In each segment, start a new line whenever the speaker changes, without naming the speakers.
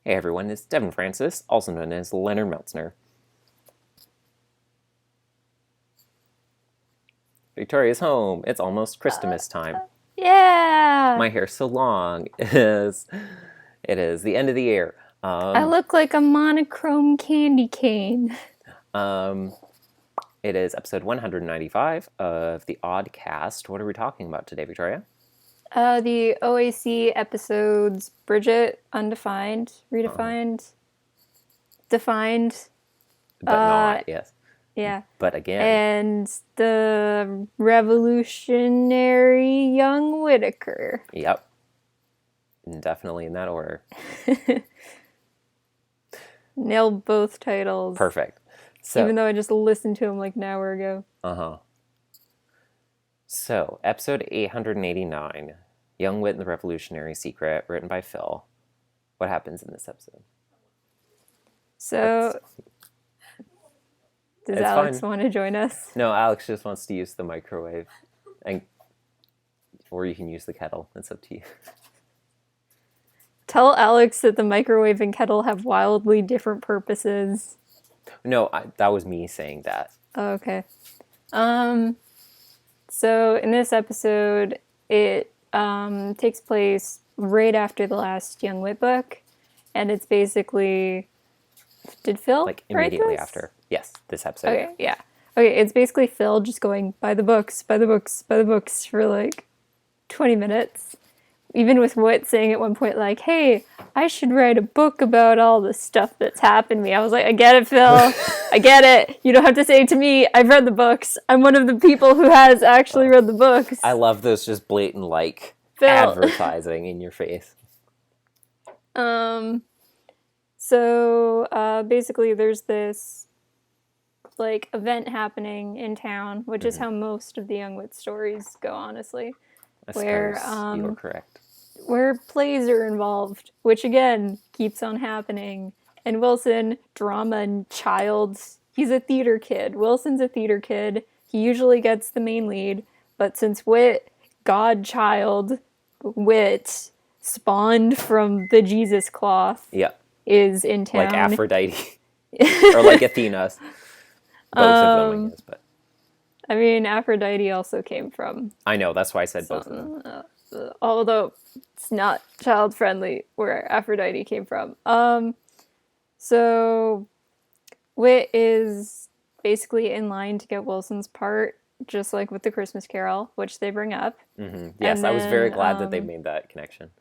Hey everyone, it's Devin Francis, also known as Leonard Meltzner. Victoria's home. It's almost Christmas time.
Yeah!
My hair's so long. It is the end of the year.
I look like a monochrome candy cane.
It is episode 195 of the Oddcast. What are we talking about today, Victoria?
The OAC episodes Bridget, Undefined, Redefined, Defined.
But not, yes.
Yeah.
But again.
And the revolutionary Young Whitaker.
Yep. Definitely in that order.
Nailed both titles.
Perfect. So,
even though I just listened to him like an hour ago.
So, episode 889, Young Whit and the Revolutionary Secret, written by Phil. What happens in this episode?
So, does Alex want to join us?
No, Alex just wants to use the microwave. Or you can use the kettle. It's up to you.
Tell Alex that the microwave and kettle have wildly different purposes.
No, that was me saying that.
Oh, okay. So in this episode, it takes place right after the last Young Whit book, and it's basically... Did Phil
like immediately
write this?
After? Yes, this episode.
Okay, yeah. Okay, it's basically Phil just going, buy the books, buy the books, buy the books for like 20 minutes. Even with Whit saying at one point, like, hey, I should write a book about all the stuff that's happened to me. I was like, I get it, Phil. I get it. You don't have to say it to me. I've read the books. I'm one of the people who has actually read the books.
I love those just blatant, like,
Phil.
Advertising in your face.
So, basically there's this, like, event happening in town, which is how most of the Young Whit stories go, honestly.
I suppose you're correct.
Where plays are involved, which again keeps on happening. And Wilson, drama and child, he's a theater kid. Wilson's a theater kid. He usually gets the main lead, but since Whit, godchild Whit, spawned from the Jesus cloth, is in town.
Like Aphrodite. Or like Athena. Both of them, I guess, but.
I mean, Aphrodite also came from...
I know, that's why I said both of them.
Although it's not child-friendly where Aphrodite came from. So Whit is basically in line to get Wilson's part, just like with the Christmas Carol, which they bring up.
Mm-hmm. Yes, I was very glad that they made that connection.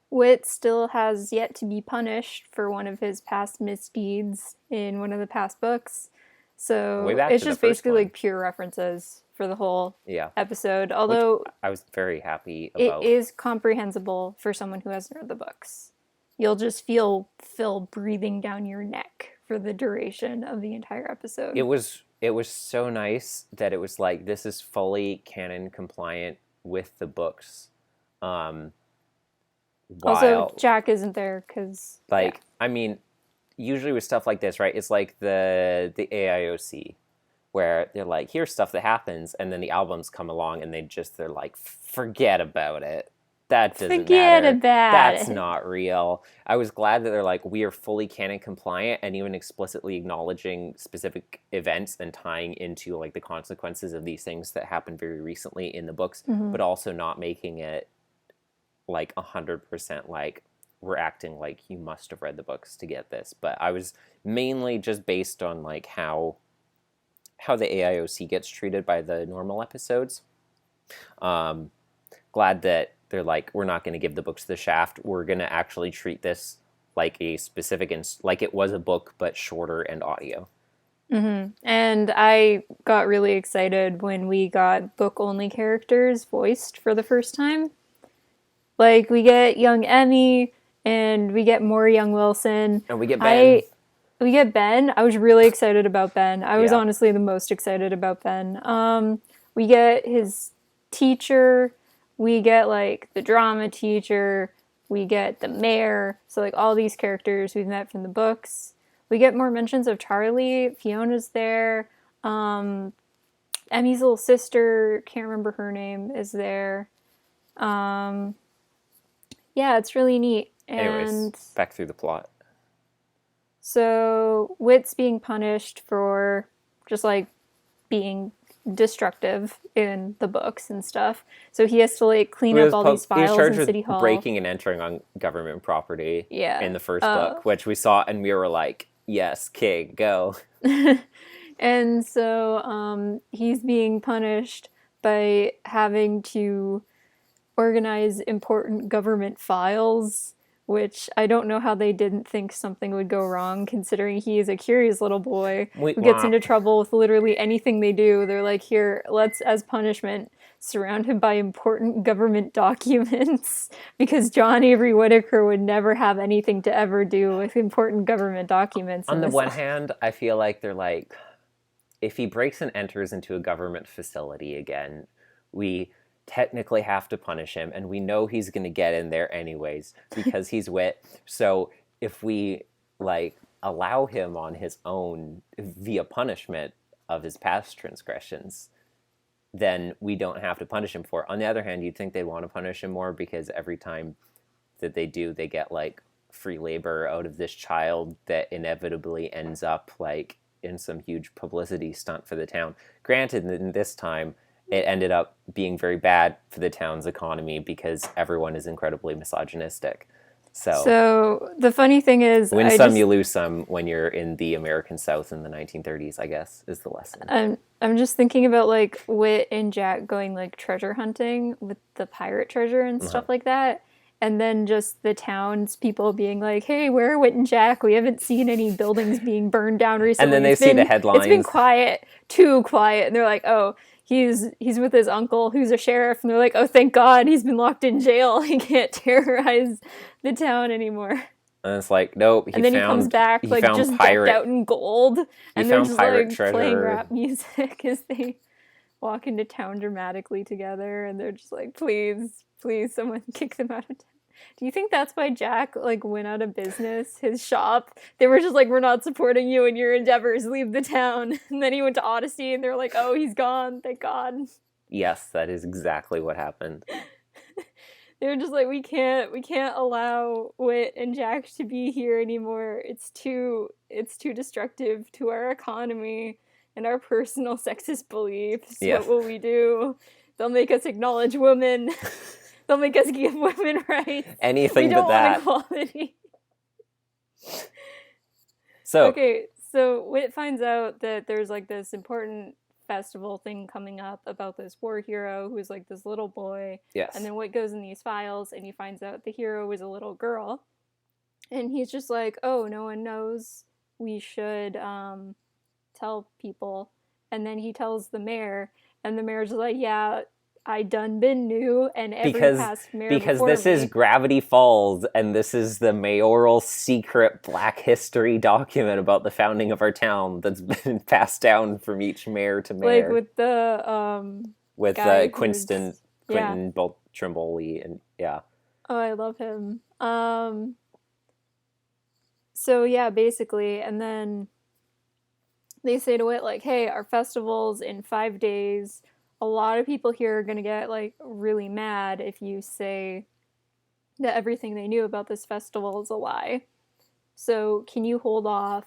Whit still has yet to be punished for one of his past misdeeds in one of the past books. So it's just basically like pure references for the whole episode. Although
I was very happy about.
It is comprehensible for someone who hasn't read the books. You'll just feel Phil breathing down your neck for the duration of the entire episode.
It was so nice that it was like, this is fully canon compliant with the books.
Also, Jack isn't there because
I mean, usually with stuff like this, right, it's like the AIOC, where they're like, here's stuff that happens, and then the albums come along and they're like, forget about it. That doesn't matter. That's not real. I was glad that they're like, we are fully canon compliant, and even explicitly acknowledging specific events and tying into like the consequences of these things that happened very recently in the books, but also not making it like 100% like, we're acting like you must have read the books to get this. But I was mainly just based on like how the AIOC gets treated by the normal episodes. Glad that they're like, we're not going to give the books the shaft. We're going to actually treat this like a specific, like it was a book, but shorter and audio.
Mm-hmm. And I got really excited when we got book-only characters voiced for the first time. Like, we get young Emmy, and we get more young Wilson.
And we get Ben.
We get Ben. I was really excited about Ben. I was honestly the most excited about Ben. We get his teacher. We get, like, the drama teacher. We get the mayor. So, like, all these characters we've met from the books. We get more mentions of Charlie. Fiona's there. Emmy's little sister, can't remember her name, is there. Yeah, it's really neat.
Anyways, back through the plot.
So Whit's being punished for just like being destructive in the books and stuff. So he has to like clean up all these
He was
files
charged
in City
with
Hall.
breaking and entering on government property
Yeah.
in the first book, which we saw and we were like, yes, King, go.
And so he's being punished by having to organize important government files, which I don't know how they didn't think something would go wrong, considering he is a curious little boy who gets into trouble with literally anything they do. They're like, here, let's, as punishment, surround him by important government documents, because John Avery Whittaker would never have anything to ever do with important government documents.
On the one hand, I feel like they're like, if he breaks and enters into a government facility again, we technically have to punish him, and we know he's going to get in there anyways because he's Whit. So if we like allow him on his own via punishment of his past transgressions, then we don't have to punish him for it. On the other hand, you'd think they'd want to punish him more because every time that they do, they get like free labor out of this child that inevitably ends up like in some huge publicity stunt for the town. Granted, in this time, it ended up being very bad for the town's economy because everyone is incredibly misogynistic.
So the funny thing is,
win some, you lose some when you're in the American South in the 1930s, I guess, is the lesson.
I'm just thinking about like Whit and Jack going like treasure hunting with the pirate treasure and stuff like that. And then just the townspeople being like, hey, where are Whit and Jack? We haven't seen any buildings being burned down recently.
And then they see the headlines.
It's been quiet, too quiet. And they're like, oh, he's with his uncle who's a sheriff. And they're like, oh, thank God, he's been locked in jail. He can't terrorize the town anymore.
And it's like, nope.
And then he comes back like just decked out in gold. And they're just like playing rap music as they walk into town dramatically together. And they're just like, please, someone kick them out of town. Do you think that's why Jack like went out of business, his shop? They were just like, we're not supporting you in your endeavors, leave the town. And then he went to Odyssey and they're like, oh, he's gone, thank God.
Yes, that is exactly what happened.
They were just like, we can't allow Whit and Jack to be here anymore. It's too destructive to our economy and our personal sexist beliefs. Yeah. What will we do? They'll make us acknowledge women. They'll make us give women rights.
Anything but that.
We don't want equality.
So
Whit finds out that there's like this important festival thing coming up about this war hero who's like this little boy.
Yes.
And then Whit goes in these files and he finds out the hero is a little girl. And he's just like, oh, no one knows. We should tell people. And then he tells the mayor, and the mayor's like, yeah, I done been new, and every past mayor
because this is Gravity Falls, and this is the mayoral secret Black history document about the founding of our town that's been passed down from each mayor to mayor.
Like with the
Quentin Trimboli, and yeah.
Oh, I love him. So yeah, basically, and then they say to it like, hey, our festival's in 5 days. A lot of people here are going to get like really mad if you say that everything they knew about this festival is a lie. So can you hold off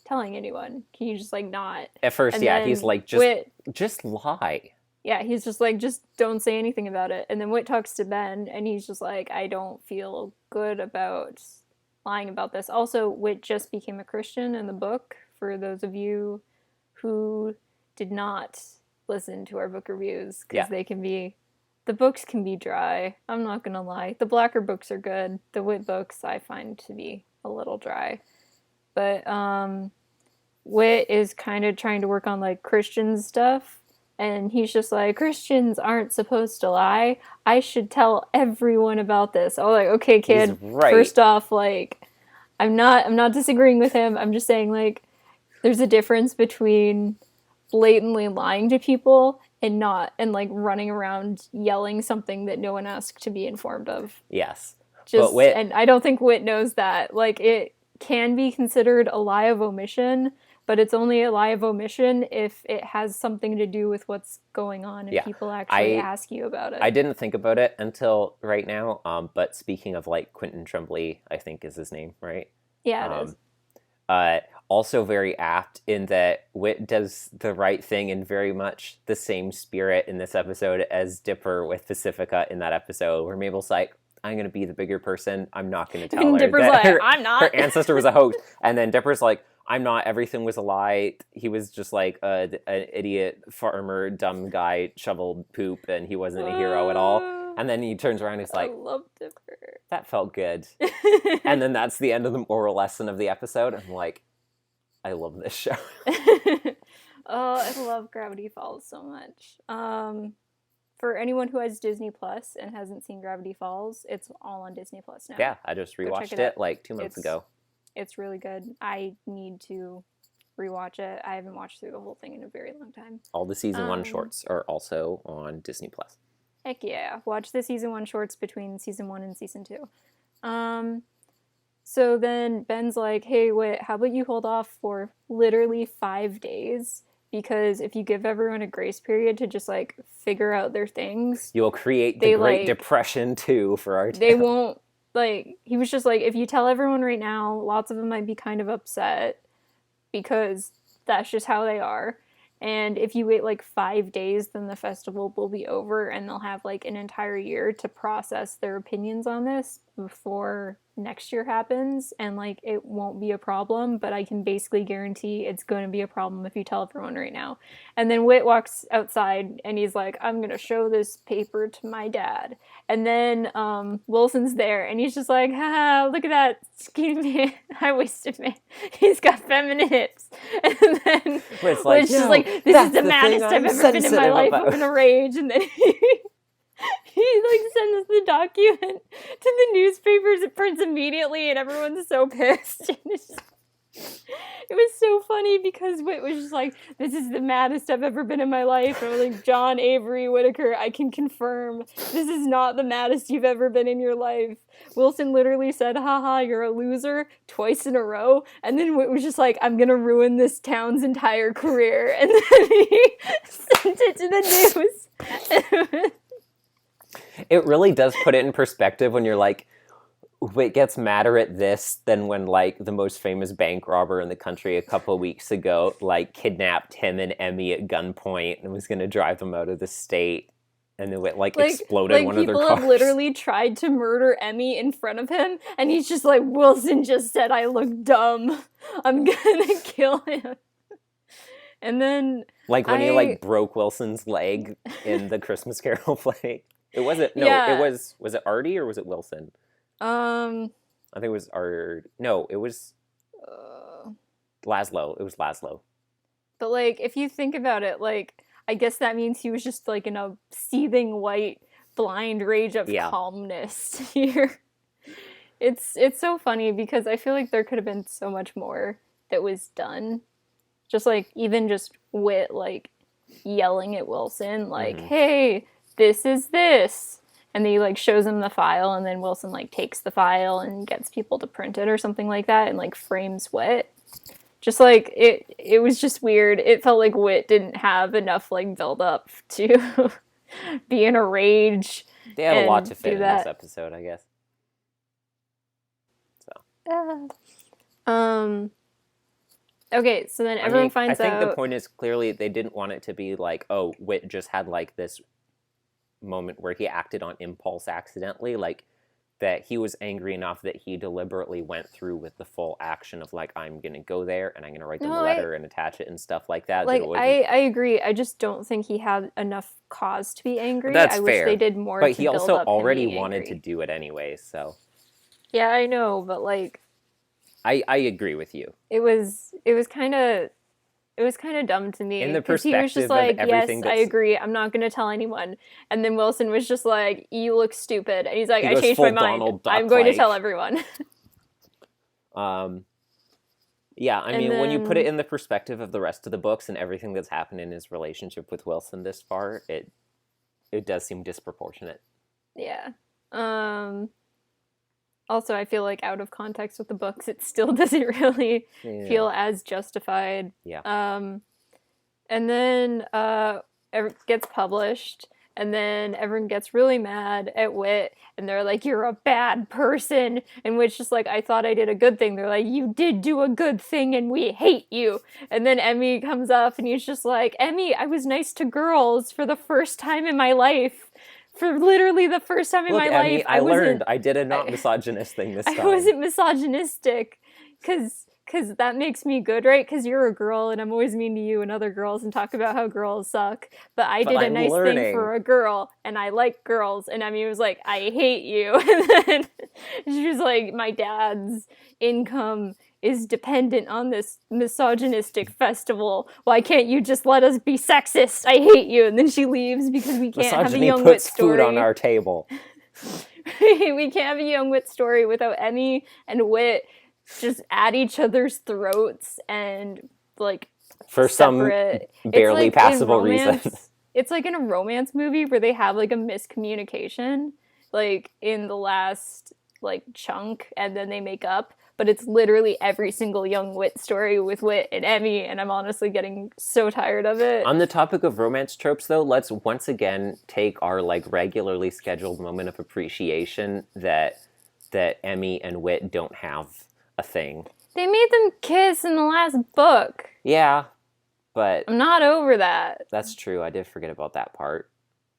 telling anyone? Can you just like not?
At first, he's like, just lie.
Yeah, he's just like, just don't say anything about it. And then Whit talks to Ben, and he's just like, I don't feel good about lying about this. Also, Whit just became a Christian in the book, for those of you who did not listen to our book reviews, because the books can be dry. I'm not gonna lie. The Blacker books are good. The Whit books I find to be a little dry. But Whit is kind of trying to work on like Christian stuff, and he's just like, Christians aren't supposed to lie. I should tell everyone about this. I was like, okay, kid.
Right.
First off, like, I'm not disagreeing with him. I'm just saying like, there's a difference between blatantly lying to people and like running around yelling something that no one asked to be informed of.
Yes.
And I don't think Whit knows that. Like, it can be considered a lie of omission, but it's only a lie of omission if it has something to do with what's going on and people actually ask you about it.
I didn't think about it until right now, but speaking of like Quentin Tremblay, I think is his name, right?
Yeah, it is.
Also very apt in that Whit does the right thing in very much the same spirit in this episode as Dipper with Pacifica in that episode, where Mabel's like, I'm going to be the bigger person. I'm not going to tell her
Dipper's
that
like,
her,
I'm not.
her ancestor was a hoax. And then Dipper's like, I'm not. Everything was a lie. He was just like an idiot farmer, dumb guy, shoveled poop, and he wasn't a hero at all. And then he turns around and he's like,
I love Dipper.
That felt good. And then that's the end of the moral lesson of the episode. I'm like, I love this show.
Oh, I love Gravity Falls so much. For anyone who has Disney Plus and hasn't seen Gravity Falls, it's all on Disney Plus now.
Yeah, I just rewatched it like 2 months ago.
It's really good. I need to rewatch it. I haven't watched through the whole thing in a very long time.
All the season 1 shorts are also on Disney Plus.
Heck yeah. Watch the season 1 shorts between season 1 and season 2. So then Ben's like, hey, wait, how about you hold off for literally 5 days? Because if you give everyone a grace period to just, like, figure out their things...
You'll create the Great Depression, too, for our
They won't, like... He was just like, if you tell everyone right now, lots of them might be kind of upset because that's just how they are. And if you wait, like, 5 days, then the festival will be over and they'll have, like, an entire year to process their opinions on this before next year happens, and like it won't be a problem, but I can basically guarantee it's going to be a problem if you tell everyone right now. And then Whit walks outside and he's like, I'm gonna show this paper to my dad. And then Wilson's there and he's just like, haha, look at that skinny man, high-waisted man, he's got feminine hips. And then Whit's like, just like, this is the maddest I've ever been in my life. I'm in a rage. And then he like sends the document to the newspapers. It prints immediately, and everyone's so pissed. And it was so funny because Whit was just like, "This is the maddest I've ever been in my life." And I was like, "John Avery Whitaker, I can confirm this is not the maddest you've ever been in your life." Wilson literally said, "Haha, you're a loser," twice in a row. And then Whit was just like, "I'm gonna ruin this town's entire career." And then he sent it to the news.
It really does put it in perspective when you're like, Whit gets madder at this than when, like, the most famous bank robber in the country a couple of weeks ago, like, kidnapped him and Emmy at gunpoint and was going to drive them out of the state. And then Whit, like exploded one of their cars.
People have literally tried to murder Emmy in front of him, and he's just like, Wilson just said I look dumb. I'm gonna kill him. And then...
Like, when he, like, broke Wilson's leg in the Christmas Carol play. It wasn't, no,
yeah.
was it Artie or was it Wilson? I think it was it was Laszlo. It was Laszlo.
But, like, if you think about it, like, I guess that means he was just, like, in a seething white blind rage of calmness here. It's so funny because I feel like there could have been so much more that was done. Just, like, even just Whit, like, yelling at Wilson, like, hey... this is this, and then he like shows him the file, and then Wilson like takes the file and gets people to print it or something like that, and like frames Whit. Just like it was just weird. It felt like Whit didn't have enough like build up to be in a rage.
They had a lot to fit in this episode, I guess.
So okay, so then everyone finds out.
I think the point is clearly they didn't want it to be like, oh, Whit just had like this moment where he acted on impulse accidentally, like that he was angry enough that he deliberately went through with the full action of like, I'm gonna go there and I'm gonna write them a letter and attach it and stuff like that.
Like, I agree. I just don't think he had enough cause to be angry.
That's
fair.
Wish
they did more.
But he also already wanted to do it anyway, so.
Yeah, I know, but like.
I agree with you.
It was kind of dumb to me.
In the perspective
he was just like,
of everything
yes, I agree. I'm not going to tell anyone. And then Wilson was just like, you look stupid. And he's like, I changed my mind. I'm going to tell everyone.
Yeah, I mean, when you put it in the perspective of the rest of the books and everything that's happened in his relationship with Wilson this far, it does seem disproportionate.
Yeah. Also, I feel like out of context with the books, it still doesn't really feel as justified.
Yeah.
And then it gets published, And then everyone gets really mad at Whit, and they're like, "You're a bad person." And Whit's just like, "I thought I did a good thing." They're like, "You did do a good thing, and we hate you." And then Emmy comes up, and he's just like, "Emmy, I was nice to girls for the first time in my life. For literally the first time in
Look,
my
Emmy,
life,
I learned I did a not misogynist thing this time.
I wasn't misogynistic, because that makes me good, right? Because you're a girl, and I'm always mean to you and other girls and talk about how girls suck. But I did a nice thing for a girl, and I like girls." And Emmy was like, "I hate you." And then she was like, "My dad's income is dependent on this misogynistic festival. Why can't you just let us be sexist? I hate you." And then she leaves because we can't have a Young Whit story.
Misogyny puts food on our table.
We can't have a Young Whit story without Emmy and Whit just at each other's throats and like
for
separate.
Some barely
like
passable reason.
It's like in a romance movie where they have like a miscommunication like in the last like chunk, and then they make up. But it's literally every single Young Whit story with Whit and Emmy, and I'm honestly getting so tired of it.
On the topic of romance tropes, though, let's once again take our like regularly scheduled moment of appreciation that Emmy and Whit don't have a thing.
They made them kiss in the last book.
Yeah, but
I'm not over that.
That's true. I did forget about that part.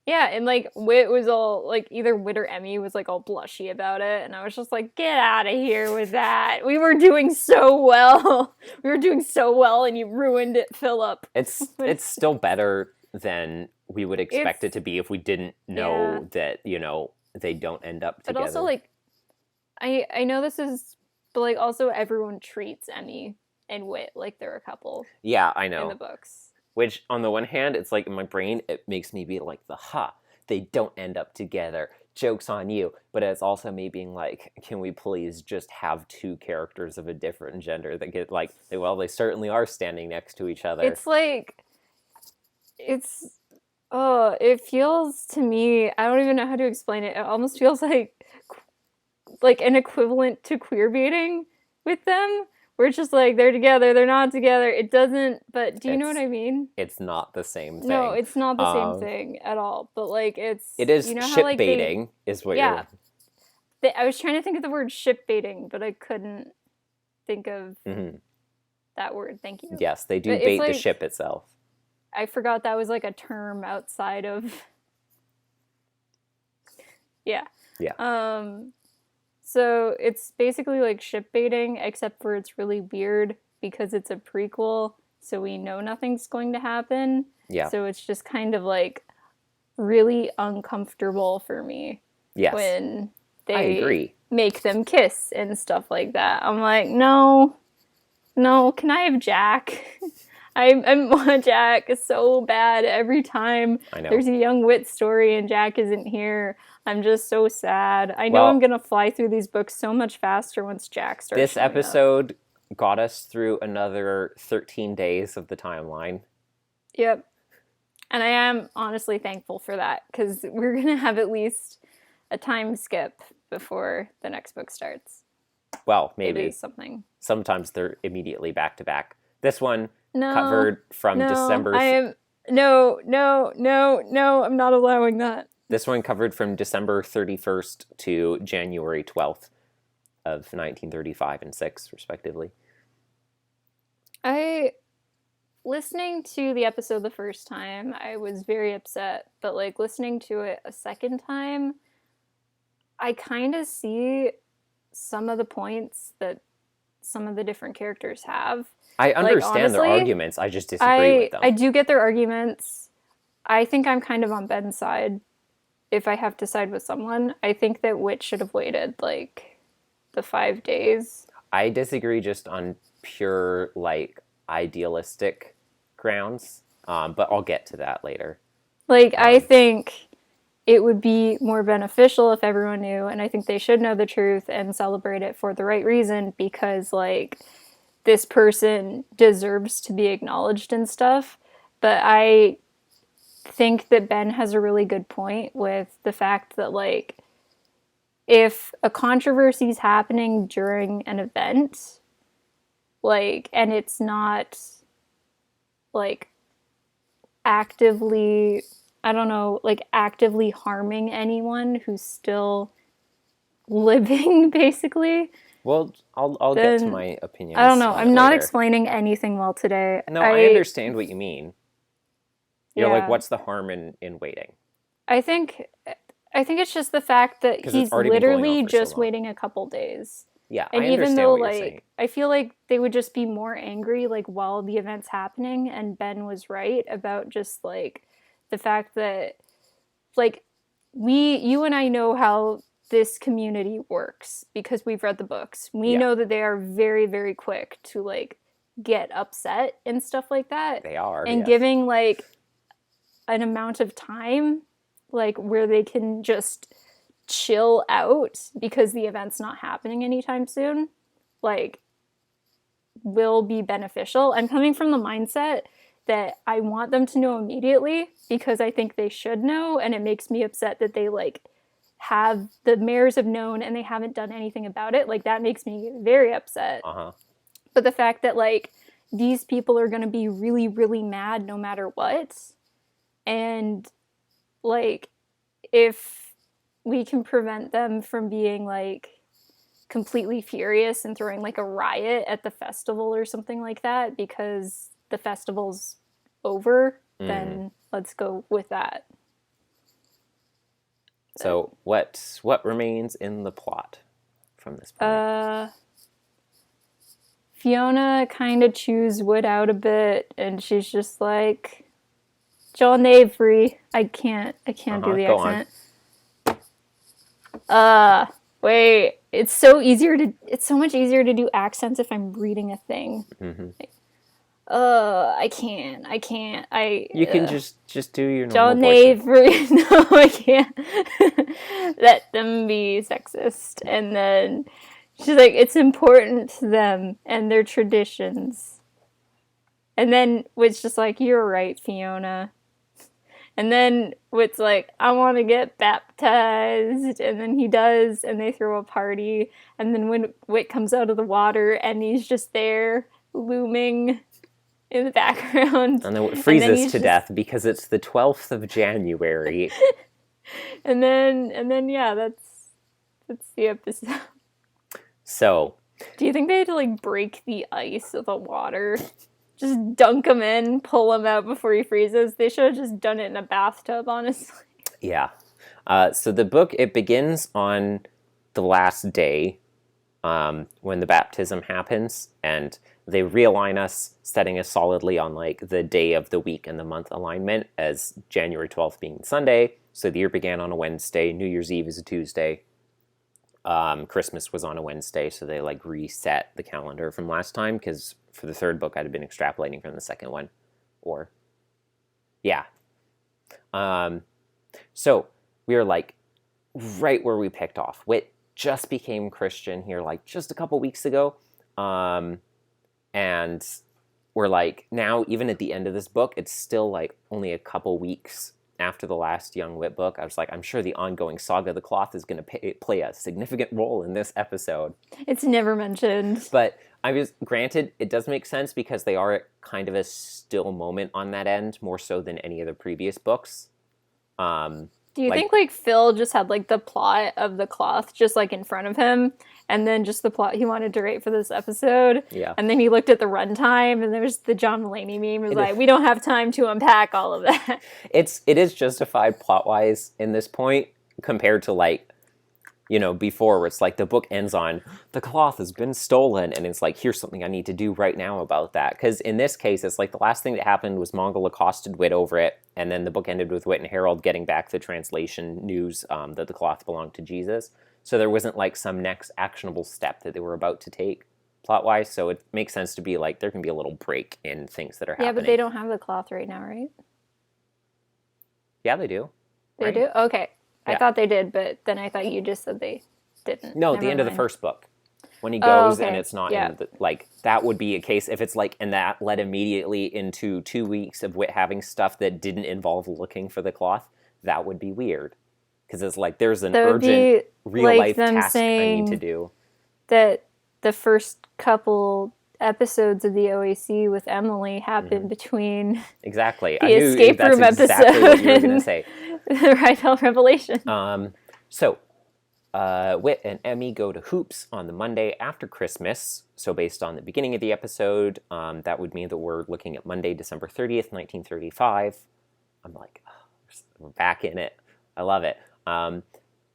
Yeah, and like Whit was all like either Whit or Emmy was like all blushy about it, and I was just like, "Get out of here with that. We were doing so well. We were doing so well, and you ruined it, Philip."
It's still better than we would expect it to be if we didn't know that, you know, they don't end up together.
But also like I know this is, but like also everyone treats Emmy and Whit like they're a couple.
Yeah, I know.
In the books.
Which, on the one hand, it's like in my brain, it makes me be like, they don't end up together. Joke's on you. But it's also me being like, can we please just have two characters of a different gender that get like, well, they certainly are standing next to each other.
It's like, it feels to me, I don't even know how to explain it. It almost feels like an equivalent to queer baiting with them. We're just like, they're together, they're not together. It doesn't, but do you know what I mean?
It's not the same thing.
No, it's not the same thing at all. But like, it
is, you know, ship how, like, baiting is what you're...
I was trying to think of the word ship baiting, but I couldn't think of that word. Thank you.
Yes, they do bait the ship itself.
I forgot that was like a term outside of... Yeah. So it's basically like ship baiting, except for it's really weird because it's a prequel, so we know nothing's going to happen.
Yeah.
So it's just kind of like really uncomfortable for me.
Yes.
When
I agree.
Make them kiss and stuff like that. I'm like, no, can I have Jack? I want Jack so bad every time there's a Young Whit story and Jack isn't here. I'm just so sad. I know I'm going to fly through these books so much faster once Jack starts.
This episode got us through another 13 days of the timeline.
Yep. And I am honestly thankful for that, because we're going to have at least a time skip before the next book starts.
Well, maybe.
It is something.
Sometimes they're immediately back to back. This one covered from December...
No, I'm not allowing that.
This one covered from December 31st to January 12th of 1935 and 6, respectively.
Listening to the episode the first time, I was very upset. But, like, listening to it a second time, I kind of see some of the points that some of the different characters have.
I understand their arguments. I just disagree with them.
I do get their arguments. I think I'm kind of on Ben's side. If I have to side with someone, I think that Whit should have waited, like, the 5 days.
I disagree just on pure, like, idealistic grounds, but I'll get to that later.
Like, I think it would be more beneficial if everyone knew, and I think they should know the truth and celebrate it for the right reason, because, like, this person deserves to be acknowledged and stuff. But I think that Ben has a really good point with the fact that, like, if a controversy is happening during an event, like, and it's not, like, actively I don't know, like actively harming anyone who's still living, basically.
Well, I'll get to my opinions.
I don't know. I'm not
later.
explaining anything well today.
No, I understand what you mean. You're
Yeah.
like, what's the harm in waiting?
I think it's just the fact that
'Cause
he's
it's already been going on
literally
for so
just
long.
waiting a couple days.
Yeah,
And
I
even
understand
though,
what you're
like,
saying.
I feel like they would just be more angry, like, while the event's happening, and Ben was right about just, like, the fact that, like, you and I know how this community works because we've read the books. We
Yeah.
know that they are very, very quick to, like, get upset and stuff like that.
They are,
And
yes.
giving, like, an amount of time, like, where they can just chill out because the event's not happening anytime soon, like, will be beneficial. I'm coming from the mindset that I want them to know immediately because I think they should know, and it makes me upset that they, like, have the mayors have known and they haven't done anything about it. Like, that makes me very upset. But the fact that, like, these people are going to be really, really mad no matter what, and, like, if we can prevent them from being, like, completely furious and throwing, like, a riot at the festival or something like that because the festival's over, then let's go with that.
So what remains in the plot from this point?
Fiona kind of chews Whit out a bit, and she's just like, John Avery. I can't do the accent. Wait, it's so much easier to do accents if I'm reading a thing.
Mm-hmm.
I can't.
You can just do your normal
John
voice.
Avery. No, I can't. Let them be sexist. And then she's like, it's important to them and their traditions. And then Whit's just like, you're right, Fiona. And then Whit's like, I want to get baptized. And then he does, and they throw a party. And then when Whit comes out of the water, and he's just there, looming in the background.
And then it freezes to death because it's the 12th of January.
and then yeah, that's the episode.
So,
do you think they had to, like, break the ice of the water? Just dunk him in, pull him out before he freezes? They should have just done it in a bathtub, honestly.
Yeah. So the book, it begins on the last day when the baptism happens, and they realign us, setting us solidly on, like, the day of the week and the month alignment as January 12th being Sunday. So the year began on a Wednesday. New Year's Eve is a Tuesday. Christmas was on a Wednesday, so they, like, reset the calendar from last time, because for the third book I'd have been extrapolating from the second one. Or, yeah. So we are, like, right where we picked off. Whit just became Christian here, like, just a couple weeks ago. And we're, like, now, even at the end of this book, it's still, like, only a couple weeks after the last Young Whit book. I was like, I'm sure the ongoing saga of the cloth is going to play a significant role in this episode.
It's never mentioned.
But granted, it does make sense because they are at kind of a still moment on that end, more so than any of the previous books.
Do you think, like, Phil just had, like, the plot of the cloth just, like, in front of him, and then just the plot he wanted to write for this episode?
Yeah.
And then he looked at the runtime, and there was the John Mulaney meme. It was like, we don't have time to unpack all of that.
It is justified plot-wise in this point compared to, like, you know, before, where it's like the book ends on, the cloth has been stolen, and it's like, here's something I need to do right now about that. Because in this case, it's like the last thing that happened was Mongol accosted Whit over it, and then the book ended with Whit and Harold getting back the translation news that the cloth belonged to Jesus. So there wasn't, like, some next actionable step that they were about to take plot-wise, so it makes sense to be like, there can be a little break in things that are happening.
Yeah, but they don't have the cloth right now, right?
Yeah, they do.
They
right?
do? Okay.
Yeah.
I thought they did, but then I thought you just said they didn't.
No,
Never
the end of the
mind.
first book. When he goes
okay.
and it's not
Yeah.
in the, like, that would be a case, if it's like, and that led immediately into 2 weeks of Whit having stuff that didn't involve looking for the cloth, that would be weird. Because it's like, there's an
That would
urgent,
be
real-life
like them
task I need to
saying
do.
that the first couple episodes of the OAC with Emily happen between
Exactly.
the
I knew
escape
that's
room
exactly
episode
what you were going to
and
say.
the Rydell revelation.
So, Whit and Emmy go to Hoops on the Monday after Christmas. So based on the beginning of the episode, that would mean that we're looking at Monday, December 30th, 1935. I'm like, oh, we're back in it. I love it.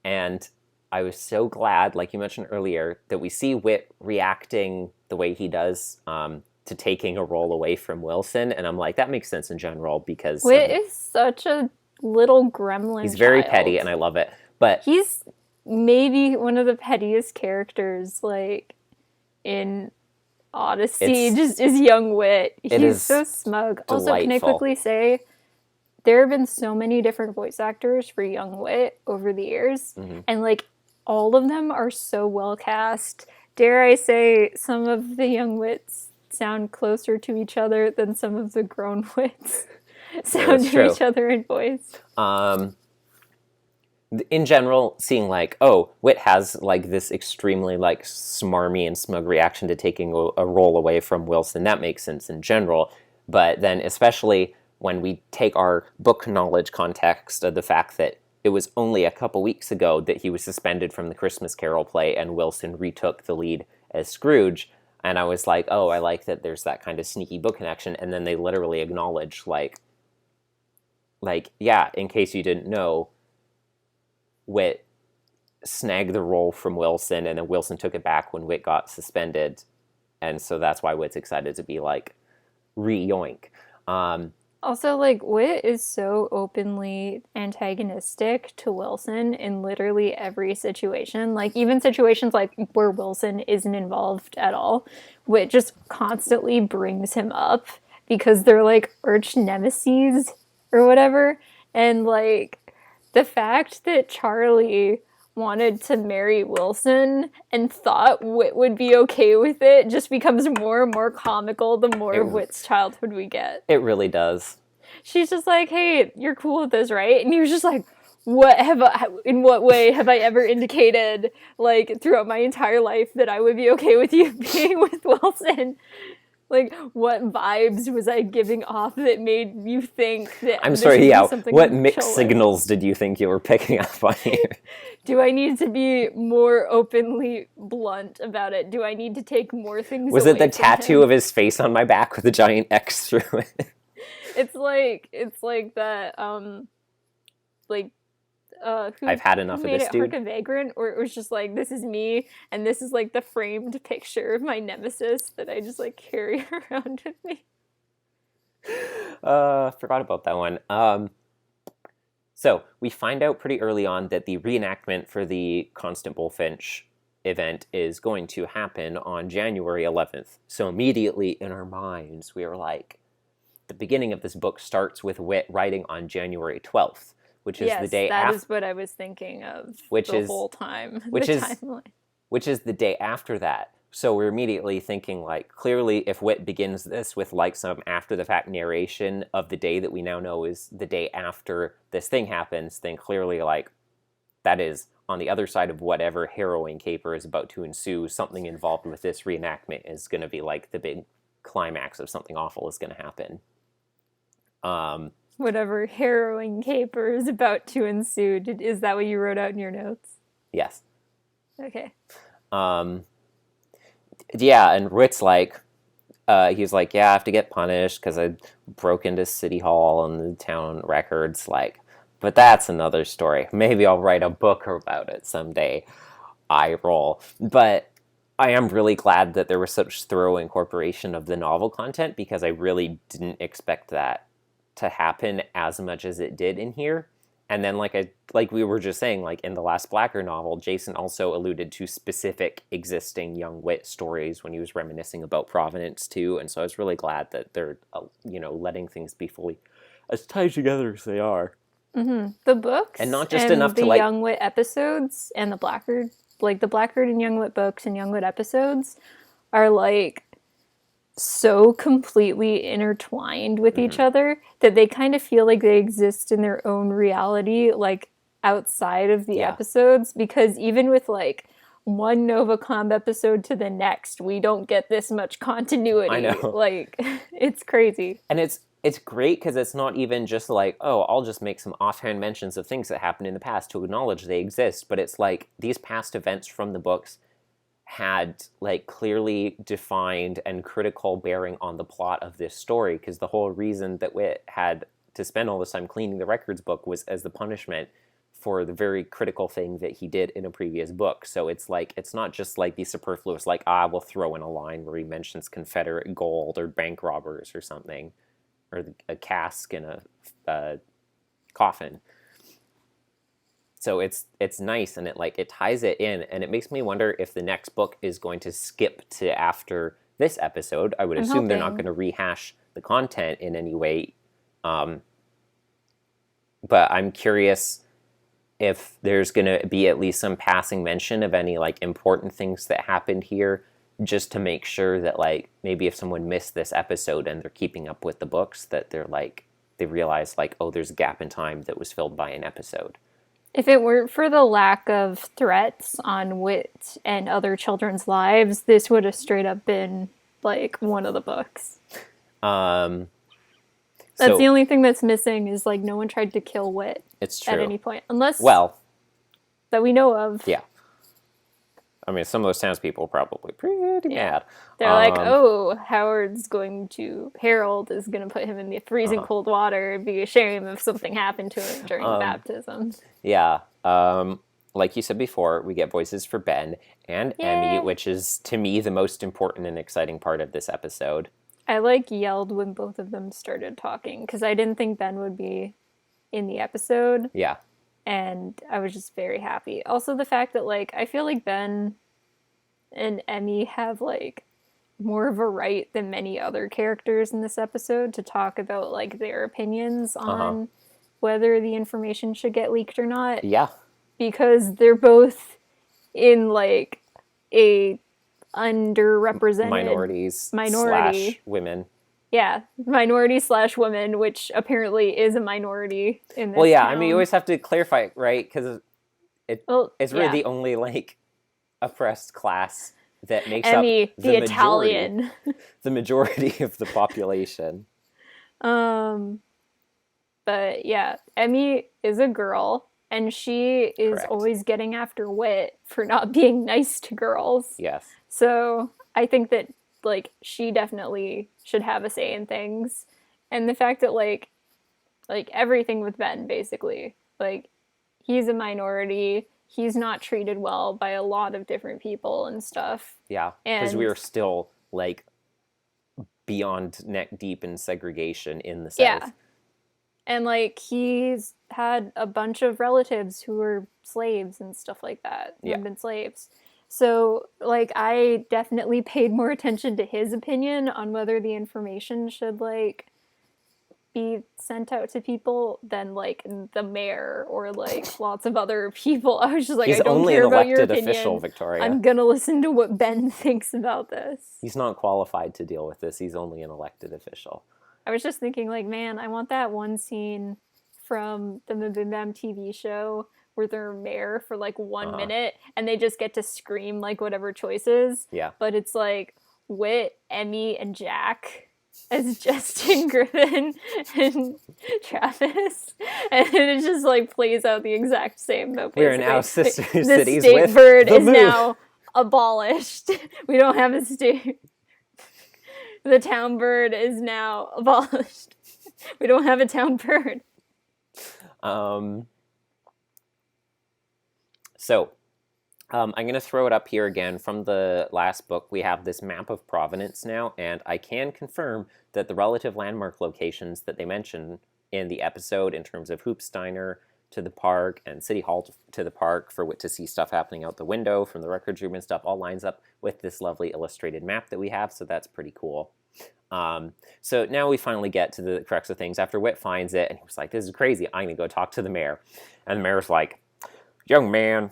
And I was so glad, like you mentioned earlier, that we see Whit reacting the way he does to taking a role away from Wilson. And I'm like, that makes sense in general because...
Whit is such a little gremlin
He's very
child.
petty, and I love it. But
he's maybe one of the pettiest characters, like, in Odyssey, just is Young Whit. He's so smug.
Delightful.
Also, can I quickly say, there have been so many different voice actors for Young Whit over the years, and, like, all of them are so well cast. Dare I say, some of the Young Wits sound closer to each other than some of the grown Wits sound to each other in voice.
In general, seeing like, oh, Whit has like this extremely like smarmy and smug reaction to taking a role away from Wilson, that makes sense in general. But then especially when we take our book knowledge context of the fact that it was only a couple weeks ago that he was suspended from the Christmas Carol play and Wilson retook the lead as Scrooge. And I was like, oh, I like that there's that kind of sneaky book connection. And then they literally acknowledge like, yeah, in case you didn't know, Whit snagged the role from Wilson, and then Wilson took it back when Whit got suspended. And so that's why Whit's excited to be like, re-yoink.
Also, like, Whit is so openly antagonistic to Wilson in literally every situation. Like, even situations like where Wilson isn't involved at all, Whit just constantly brings him up because they're, like, arch nemesis or whatever. And, like, the fact that Charlie wanted to marry Wilson and thought Whit would be okay with it just becomes more and more comical the more of Whit's childhood we get.
It really does. She's
just like, hey, you're cool with this, right? And he was just like, in what way have I ever indicated, like, throughout my entire life that I would be okay with you being with Wilson? Like, what vibes was I giving off that made you think that
I'm sorry, yeah. What mixed signals did you think you were picking up on here?
Do I need to be more openly blunt about it? Do I need to take more things
Was
away
it the tattoo of his face on my back with a giant X through it?
It's like that,
I've had enough of this, dude.
Made it Vagrant, or it was just like, this is me, and this is like the framed picture of my nemesis that I just like carry around with me.
Forgot about that one. So we find out pretty early on that the reenactment for the Constant Bullfinch event is going to happen on January 11th. So immediately in our minds, we were like, the beginning of this book starts with Whit writing on January 12th. Which is the day after.
That is what I was thinking of whole time.
Which is the day after that. So we're immediately thinking, like, clearly if Whit begins this with, like, some after-the-fact narration of the day that we now know is the day after this thing happens, then clearly, like, that is on the other side of whatever harrowing caper is about to ensue. Something involved with this reenactment is going to be, like, the big climax of something awful is going to happen.
Whatever harrowing caper is about to ensue. Is that what you wrote out in your notes?
Yes.
Okay.
Yeah, and Whit's like, he's like, yeah, I have to get punished because I broke into City Hall and the town records. Like, but that's another story. Maybe I'll write a book about it someday. I roll. But I am really glad that there was such thorough incorporation of the novel content because I really didn't expect that to happen as much as it did in here. And then like we were just saying, like in the last Blacker novel, Jason also alluded to specific existing Young Whit stories when he was reminiscing about Providence too. And so I was really glad that they're, letting things be fully as tied together as they are.
Mm-hmm. The books
and not just enough to like
Young Whit episodes and the Blackbird, like the Blackbird and Young Whit books and Young Whit episodes are like so completely intertwined with each other that they kind of feel like they exist in their own reality, like outside of the episodes, because even with like one NovaComb episode to the next, we don't get this much continuity.
I know.
Like, it's crazy.
And it's great because it's not even just like, oh, I'll just make some offhand mentions of things that happened in the past to acknowledge they exist. But it's like these past events from the books had like clearly defined and critical bearing on the plot of this story, because the whole reason that Whit had to spend all this time cleaning the records book was as the punishment for the very critical thing that he did in a previous book. So it's like, it's not just like the superfluous, like, we'll throw in a line where he mentions Confederate gold or bank robbers or something, or a cask in a coffin. So it's nice, and it ties it in, and it makes me wonder if the next book is going to skip to after this episode. I would assume they're not going to rehash the content in any way. But I'm curious if there's going to be at least some passing mention of any like important things that happened here, just to make sure that like maybe if someone missed this episode and they're keeping up with the books, that they're like, they realize like, oh, there's a gap in time that was filled by an episode.
If it weren't for the lack of threats on Whit and other children's lives, this would have straight up been like one of the books. That's the only thing that's missing, is like no one tried to kill Whit.
It's true.
At any point. Unless,
that
we know of.
Yeah. I mean, some of those townspeople are probably pretty mad.
They're like, oh, Harold is going to put him in the freezing cold water. It'd be a shame if something happened to him during baptism.
Yeah. Like you said before, we get voices for Ben and Emmy, which is, to me, the most important and exciting part of this episode.
I yelled when both of them started talking, because I didn't think Ben would be in the episode.
Yeah.
And I was just very happy. Also, the fact that, like, I feel like Ben and Emmy have, like, more of a right than many other characters in this episode to talk about, like, their opinions on whether the information should get leaked or not.
Yeah.
Because they're both in, like, a underrepresented
minority / women.
Yeah, minority/women, which apparently is a minority in this
town.
I
mean, you always have to clarify, right? Because it's really the only, like, oppressed class that makes
Emmy,
up the
Italian.
The majority of the population.
But yeah, Emmy is a girl, and she is always getting after Whit for not being nice to girls.
Yes.
So I think that, like, she definitely should have a say in things. And the fact that, like everything with Ben, basically, like, he's a minority, he's not treated well by a lot of different people and stuff.
Yeah, because we are still, like, beyond neck deep in segregation in the South.
Yeah. And, like, he's had a bunch of relatives who were slaves and stuff like that, who have been slaves. So, like, I definitely paid more attention to his opinion on whether the information should, like, be sent out to people than, like, the mayor or, like, lots of other people. I was just like, I don't care about your opinion. He's only an elected official, Victoria. I'm gonna listen to what Ben thinks about this.
He's not qualified to deal with this. He's only an elected official.
I was just thinking, like, man, I want that one scene from the Mabim TV show where they're mayor for, like, 1 minute, and they just get to scream, like, whatever choices.
Yeah.
But it's, like, Whit, Emmy, and Jack as Justin, Griffin, and Travis. And it just, like, plays out the exact same, though.
We're now sister cities with
the state bird is now abolished. We don't have a state... The town bird is now abolished. We don't have a town bird.
So, I'm going to throw it up here again from the last book. We have this map of Providence now, and I can confirm that the relative landmark locations that they mention in the episode in terms of Hoopsteiner to the park and City Hall to the park for Whit to see stuff happening out the window from the records room and stuff all lines up with this lovely illustrated map that we have, so that's pretty cool. So now we finally get to the crux of things after Whit finds it, and he was like, this is crazy, I'm going to go talk to the mayor. And the mayor's like, young man,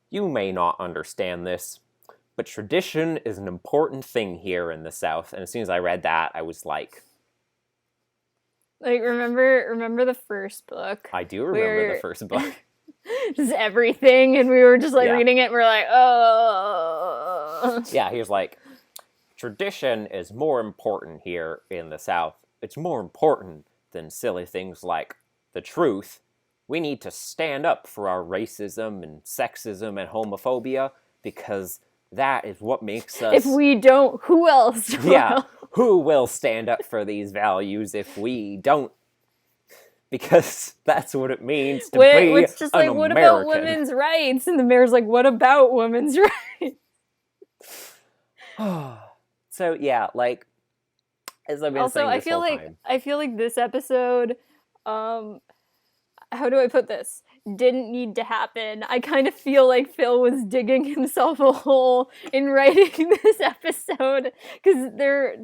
you may not understand this, but tradition is an important thing here in the South. And as soon as I read that, I was like...
Like, remember the first book?
I do remember the first book.
just everything, and we were just like
Yeah.
reading it and we're like, oh.
Yeah, he was like, tradition is more important here in the South. It's more important than silly things like the truth. We need to stand up for our racism and sexism and homophobia because that is what makes us...
If we don't, who else will?
Yeah, who will stand up for these values if we don't? Because that's what it means to be
It's just like,
an
what
American.
about women's rights? And the mayor's like, what about women's rights?
So yeah, like, as I've been saying this whole time.
I feel like this episode, how do I put this? Didn't need to happen. I kind of feel like Phil was digging himself a hole in writing this episode, because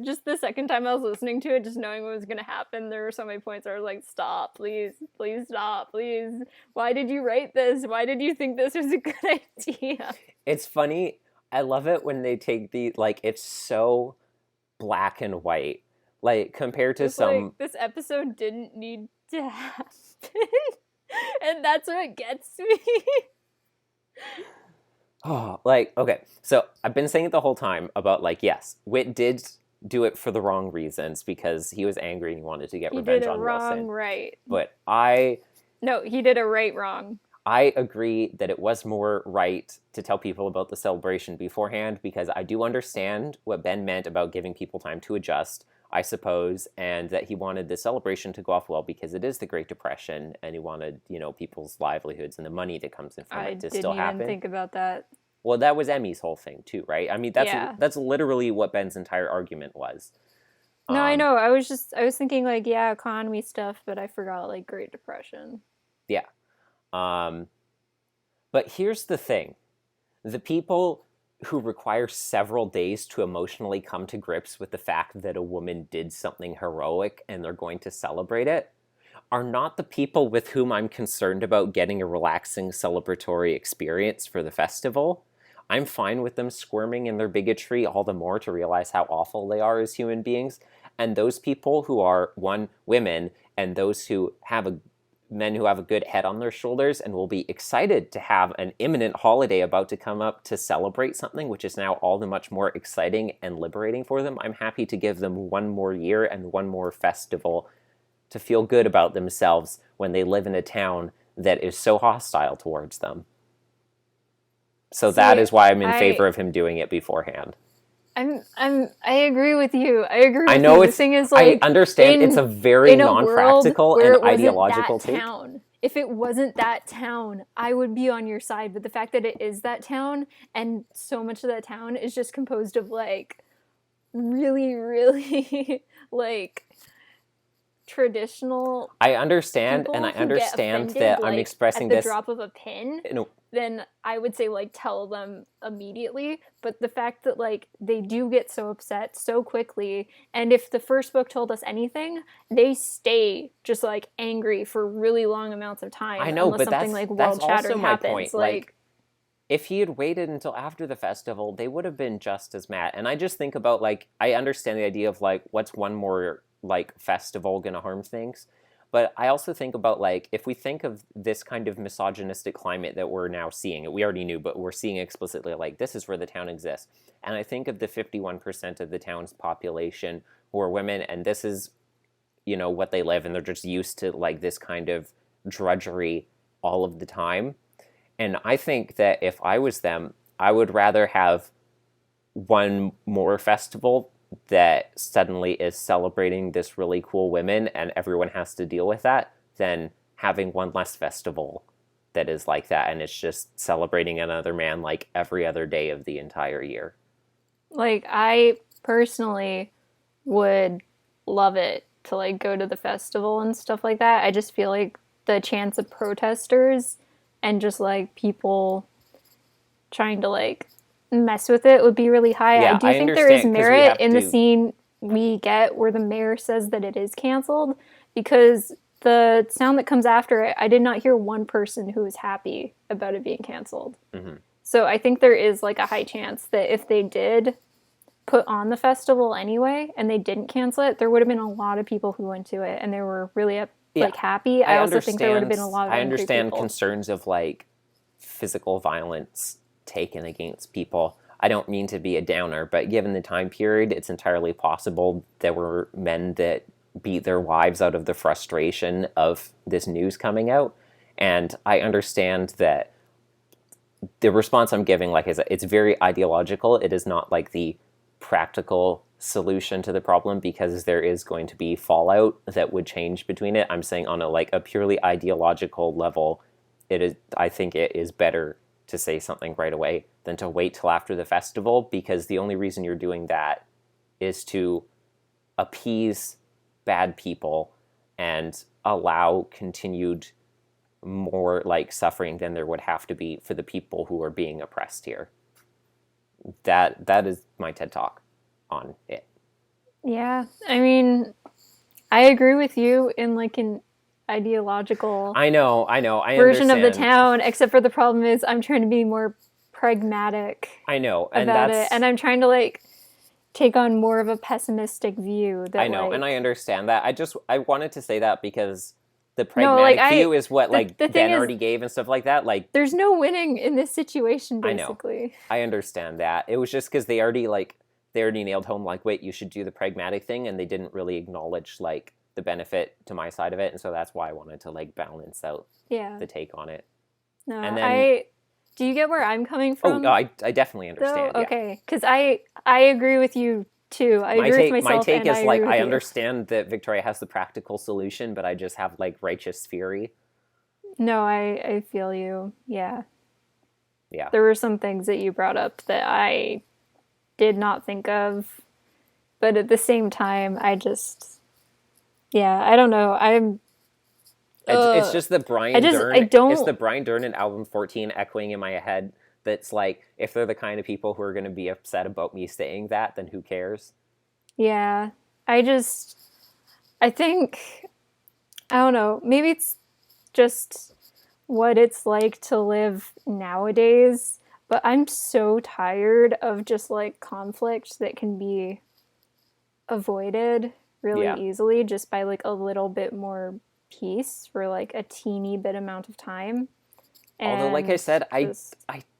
just the second time I was listening to it, just knowing what was going to happen, there were so many points where I was like, stop, please stop, please. Why did you write this? Why did you think this was a good idea?
It's funny. I love it when they take like, it's so black and white. Like, compared to
like, this episode didn't need to happen. And that's what gets me.
Like, okay, so I've been saying it the whole time about, like, yes, Whit did do it for the wrong reasons because he was angry and he wanted to get revenge on Wilson.
He did a wrong right.
But
No, he did a right wrong.
I agree that it was more right to tell people about the celebration beforehand, because I do understand what Ben meant about giving people time to adjust, I suppose, and that he wanted the celebration to go off well because it is the Great Depression, and he wanted, people's livelihoods and the money that comes in from it to still happen.
I didn't even think about that.
Well, that was Emmy's whole thing too, right? I mean, that's literally what Ben's entire argument was.
No, I know. I was thinking like, yeah, economy stuff, but I forgot like Great Depression.
Yeah. But here's the thing. The people who require several days to emotionally come to grips with the fact that a woman did something heroic and they're going to celebrate it are not the people with whom I'm concerned about getting a relaxing celebratory experience for the festival. I'm fine with them squirming in their bigotry all the more to realize how awful they are as human beings. And those people who are, one, women, and those who have men who have a good head on their shoulders and will be excited to have an imminent holiday about to come up to celebrate something, which is now all the much more exciting and liberating for them. I'm happy to give them one more year and one more festival to feel good about themselves when they live in a town that is so hostile towards them. So that is why I'm in favor of him doing it beforehand.
I agree with you. I
know
the thing is, like,
I understand it's a very non-practical and ideological take.
If it wasn't that town, I would be on your side. But the fact that it is that town, and so much of that town is just composed of like really, really like traditional.
I understand, and I understand that I'm expressing
at the
this
drop of a pin. Then I would say, like, tell them immediately. But the fact that, like, they do get so upset so quickly, and if the first book told us anything, they stay just, like, angry for really long amounts of time.
I know,
unless
but
something,
that's
like, world-shattering
also my
happens.
point. Like, if he had waited until after the festival, they would have been just as mad. And I just think about, like, I understand the idea of, like, what's one more, like, festival gonna harm things? But I also think about, like, if we think of this kind of misogynistic climate that we're now seeing, we already knew, but we're seeing explicitly, like, this is where the town exists. And I think of the 51% of the town's population who are women, and this is, what they live, and they're just used to, like, this kind of drudgery all of the time. And I think that if I was them, I would rather have one more festival that suddenly is celebrating this really cool women and everyone has to deal with that than having one less festival that is like that and it's just celebrating another man like every other day of the entire year.
Like, I personally would love it to, like, go to the festival and stuff like that. I just feel like the chance of protesters and just, like, people trying to, like, mess with it would be really high.
Yeah,
I do think there is merit in the scene we get where the mayor says that it is canceled, because the sound that comes after it, I did not hear one person who was happy about it being canceled. Mm-hmm. So I think there is, like, a high chance that if they did put on the festival anyway and they didn't cancel it, there would have been a lot of people who went to it and they were really like happy. I also think there would have been a lot of
I
angry
understand
people.
concerns of like physical violence taken against people. I don't mean to be a downer, but given the time period, it's entirely possible there were men that beat their wives out of the frustration of this news coming out. And I understand that the response I'm giving, like, is it's very ideological. It is not like the practical solution to the problem, because there is going to be fallout that would change between it. I'm saying on a purely ideological level, I think it is better to say something right away than to wait till after the festival, because the only reason you're doing that is to appease bad people and allow continued more like suffering than there would have to be for the people who are being oppressed here. That is my TED Talk on it.
Yeah, I mean, I agree with you in like an ideological
I
version
understand.
of the town, except for the problem is I'm trying to be more pragmatic
and
about it, and I'm trying to like take on more of a pessimistic view. That
and I understand that. I wanted to say that because the pragmatic view is what the Ben already gave and stuff like that. Like,
there's no winning in this situation, basically.
I understand that. It was just because they already nailed home, like, wait, you should do the pragmatic thing, and they didn't really acknowledge like the benefit to my side of it, and so that's why I wanted to like balance out the take on it.
No, and then, do you get where I'm coming from?
Oh no, I definitely understand.
Though? Okay, because I agree with you too. I agree with myself.
My take is like, I
you.
understand that Victoria has the practical solution, but I just have like righteous fury.
No, I feel you. Yeah.
Yeah.
There were some things that you brought up that I did not think of, but at the same time, I don't know.
It's just the Brian Dern. It's the Brian Dern in album 14 echoing in my head. That's like, if they're the kind of people who are going to be upset about me saying that, then who cares?
Yeah. I think, I don't know, maybe it's just what it's like to live nowadays, but I'm so tired of just like conflict that can be avoided really easily just by like a little bit more peace for like a teeny bit amount of time.
Although, like I said, I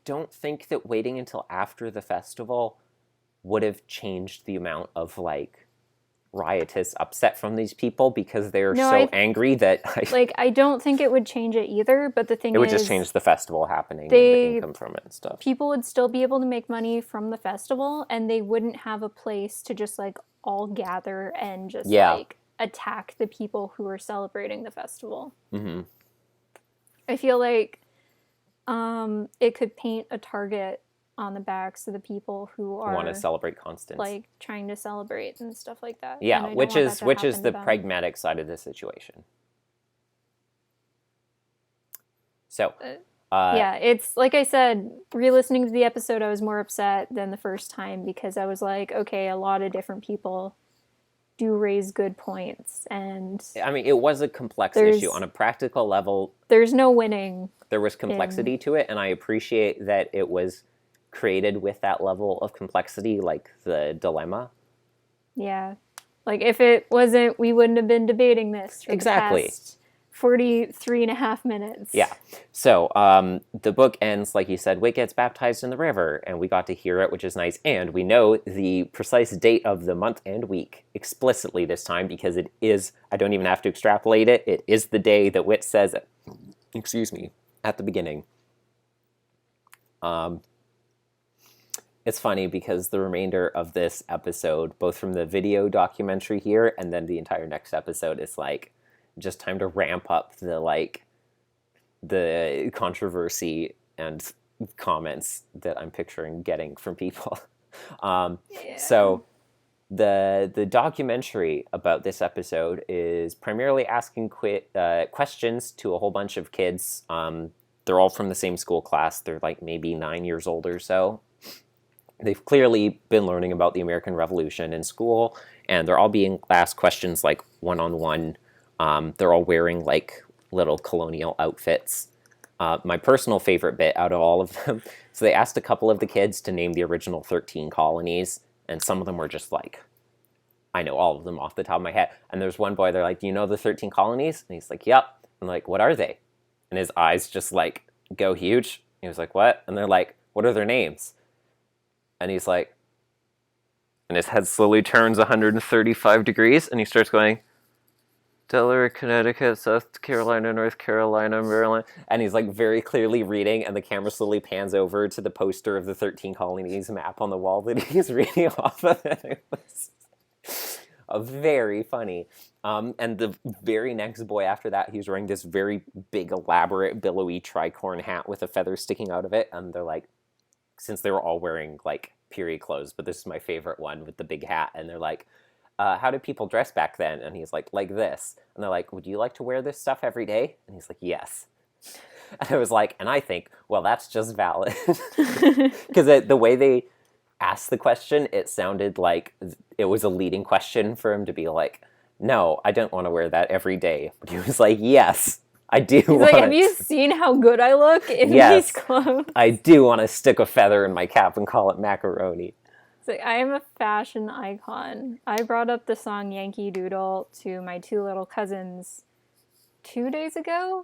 don't think that waiting until after the festival would have changed the amount of like riotous upset from these people, because they're angry that
I don't think it would change it either, but the thing is,
it would just change the festival happening and the income from it and stuff.
People would still be able to make money from the festival, and they wouldn't have a place to just like all gather and just like attack the people who are celebrating the festival.
Mm-hmm.
I feel like it could paint a target on the backs of the people who want
to celebrate Constance,
like trying to celebrate and stuff like that.
Yeah, which is the pragmatic side of the situation. So,
it's like I said, re-listening to the episode, I was more upset than the first time, because I was like, okay, a lot of different people do raise good points, and
I mean, it was a complex issue on a practical level.
There's no winning.
There was complexity to it, and I appreciate that it was created with that level of complexity, like the dilemma.
Yeah. Like, if it wasn't, we wouldn't have been debating this for the past 43 and a half minutes.
Yeah. So the book ends, like you said, Whit gets baptized in the river, and we got to hear it, which is nice. And we know the precise date of the month and week explicitly this time, because it is, I don't even have to extrapolate it, it is the day that Whit says it. Excuse me. At the beginning. It's funny because the remainder of this episode, both from the video documentary here and then the entire next episode, is like just time to ramp up the controversy and comments that I'm picturing getting from people. So the documentary about this episode is primarily asking questions to a whole bunch of kids. They're all from the same school class. They're like maybe 9 years old or so. They've clearly been learning about the American Revolution in school, and they're all being asked questions like one-on-one. They're all wearing like little colonial outfits. My personal favorite bit out of all of them, so they asked a couple of the kids to name the original 13 colonies, and some of them were just like, I know all of them off the top of my head. And there's one boy, they're like, do you know the 13 colonies? And he's like, yep. I'm like, what are they? And his eyes just like go huge. He was like, what? And they're like, what are their names? And he's like, and his head slowly turns 135 degrees, and he starts going, Delaware, Connecticut, South Carolina, North Carolina, Maryland. And he's like very clearly reading, and the camera slowly pans over to the poster of the 13 colonies map on the wall that he's reading off of. It was very funny. And the very next boy after that, he was wearing this very big, elaborate, billowy tricorn hat with a feather sticking out of it. And they're like, since they were all wearing like period clothes, but this is my favorite one with the big hat. And they're like, how did people dress back then? And he's like this. And they're like, would you like to wear this stuff every day? And he's like, yes. And I was like, and I think, well, that's just valid. Because the way they asked the question, it sounded like it was a leading question for him to be like, no, I don't want to wear that every day. But he was like, yes, I do.
He's like, have you seen how good I look in these clothes?
I do want to stick a feather in my cap and call it macaroni.
It's like, I am a fashion icon. I brought up the song Yankee Doodle to my 2 little cousins 2 days ago.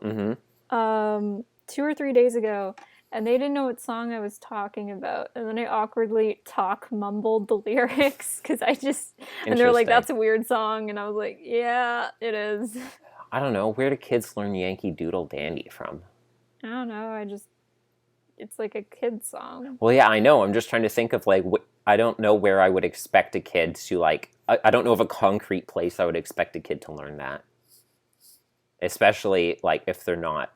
2 or 3 days ago. And they didn't know what song I was talking about. And then I awkwardly mumbled the lyrics because and they're like, that's a weird song. And I was like, yeah, it is.
I don't know. Where do kids learn Yankee Doodle Dandy from?
I don't know. It's like a kid's song.
Well, yeah, I know. I'm just trying to think of like, I don't know where I would expect a kid to like, I don't know of a concrete place I would expect a kid to learn that. Especially like if they're not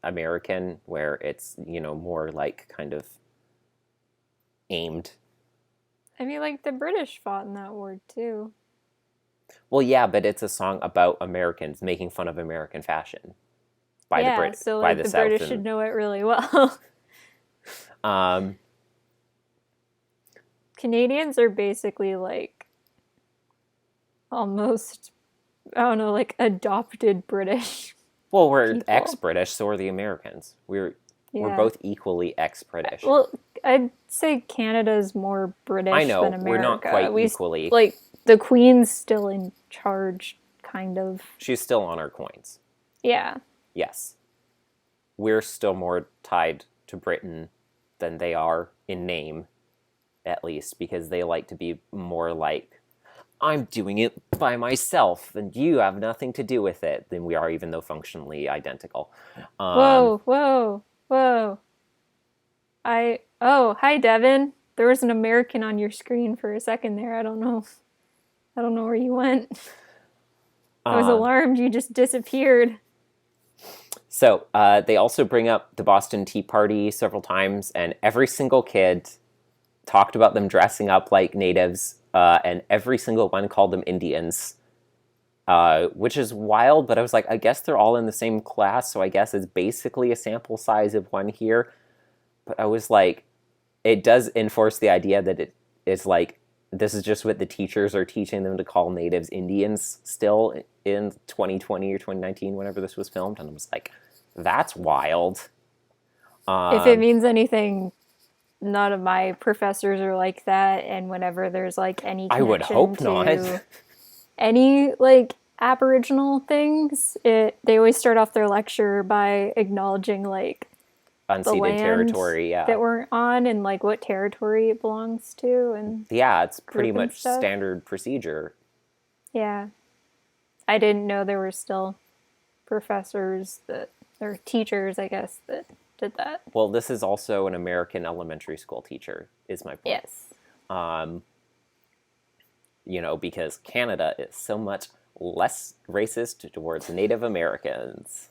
American, where it's, more like kind of aimed.
I mean, like the British fought in that war too.
Well, yeah, but it's a song about Americans making fun of American fashion by the British.
So like the British should know it really well. Canadians are basically like almost, I don't know, like adopted British.
Well, we're ex-British, so are the Americans. We're both equally ex-British.
Well, I'd say Canada's more British than America.
We're not quite equally.
Like, the Queen's still in charge, kind of.
She's still on our coins.
Yeah.
Yes. We're still more tied to Britain than they are in name, at least, because they like to be more like, I'm doing it by myself, and you have nothing to do with it, than we are, even though functionally identical.
Whoa. Hi, Devin. There was an American on your screen for a second there. I don't know where you went. I was alarmed. You just disappeared.
So they also bring up the Boston Tea Party several times, and every single kid talked about them dressing up like natives, and every single one called them Indians, which is wild, but I was like, I guess they're all in the same class, so I guess it's basically a sample size of one here. But I was like, it does enforce the idea that it is like, this is just what the teachers are teaching them to call natives Indians still in 2020 or 2019, whenever this was filmed. And I was like, that's wild.
If it means anything, none of my professors are like that. And whenever there's like any connection,
I would hope not.
Any like Aboriginal things, they always start off their lecture by acknowledging like
unceded territory,
that we're on, and like what territory it belongs to, and
it's pretty much standard procedure.
Yeah, I didn't know there were still professors or teachers, I guess, that did that.
Well, this is also an American elementary school teacher, is my point.
Yes.
Because Canada is so much less racist towards Native Americans.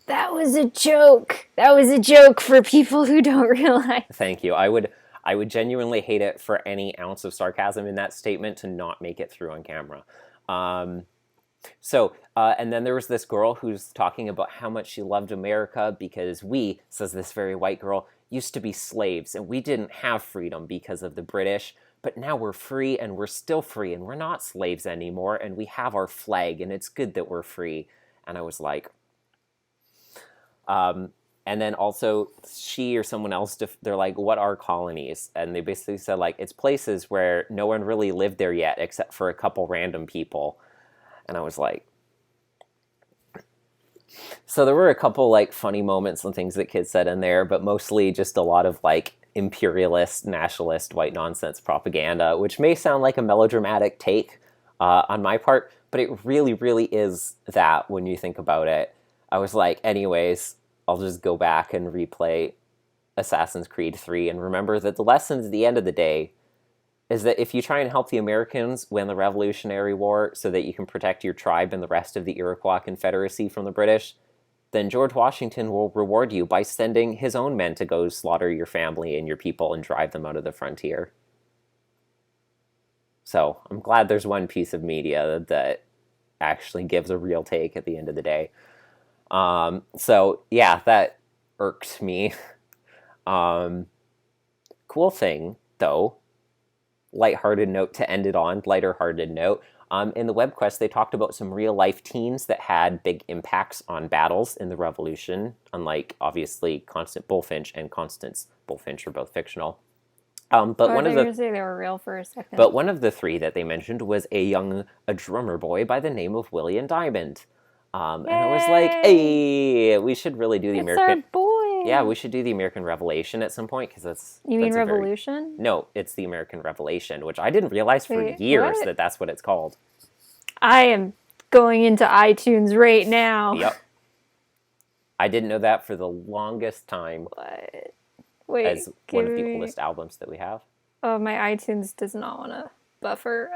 That was a joke. That was a joke for people who don't realize.
Thank you. I would genuinely hate it for any ounce of sarcasm in that statement to not make it through on camera. And then there was this girl who's talking about how much she loved America because we, says this very white girl, used to be slaves and we didn't have freedom because of the British, but now we're free and we're still free and we're not slaves anymore and we have our flag and it's good that we're free. And I was like, And then also she or someone else, they're like, what are colonies? And they basically said, like, it's places where no one really lived there yet except for a couple random people. And I was like... So there were a couple, like, funny moments and things that kids said in there, but mostly just a lot of, like, imperialist, nationalist, white nonsense propaganda, which may sound like a melodramatic take on my part, but it really, really is that when you think about it. I was like, anyways, I'll just go back and replay Assassin's Creed 3 and remember that the lesson at the end of the day is that if you try and help the Americans win the Revolutionary War so that you can protect your tribe and the rest of the Iroquois Confederacy from the British, then George Washington will reward you by sending his own men to go slaughter your family and your people and drive them out of the frontier. So I'm glad there's one piece of media that actually gives a real take at the end of the day. So yeah, that irked me. Cool thing, though, lighthearted note to end it on, lighter-hearted note. In the web quest, they talked about some real-life teens that had big impacts on battles in the Revolution, unlike, obviously, Constant Bullfinch and Constance Bullfinch are both fictional. But one of the
say they were real for a second.
But one of the three that they mentioned was a drummer boy by the name of William Diamond. And I was like, hey, we should really do the American...
It's our boy!
Yeah, we should do the American Revelation at some point, because that's...
You mean Revolution?
No, it's the American Revelation, which I didn't realize for years that that's what it's called.
I am going into iTunes right now.
Yep. I didn't know that for the longest time.
What? Wait,
as one of the oldest albums that we have.
Oh, my iTunes does not want to buffer.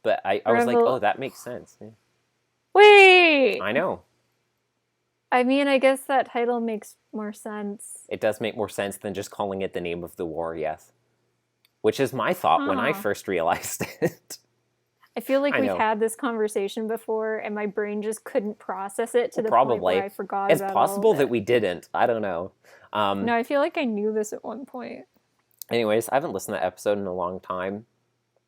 But I was like, oh, that makes sense. Yeah.
Wait!
I know.
I mean, I guess that title makes more sense.
It does make more sense than just calling it the name of the war, yes. Which is my thought when I first realized it.
I feel like we've had this conversation before, and my brain just couldn't process it to the point where I forgot
about it. It's possible that we didn't. I don't know.
No, I feel like I knew this at one point.
Anyways, I haven't listened to that episode in a long time.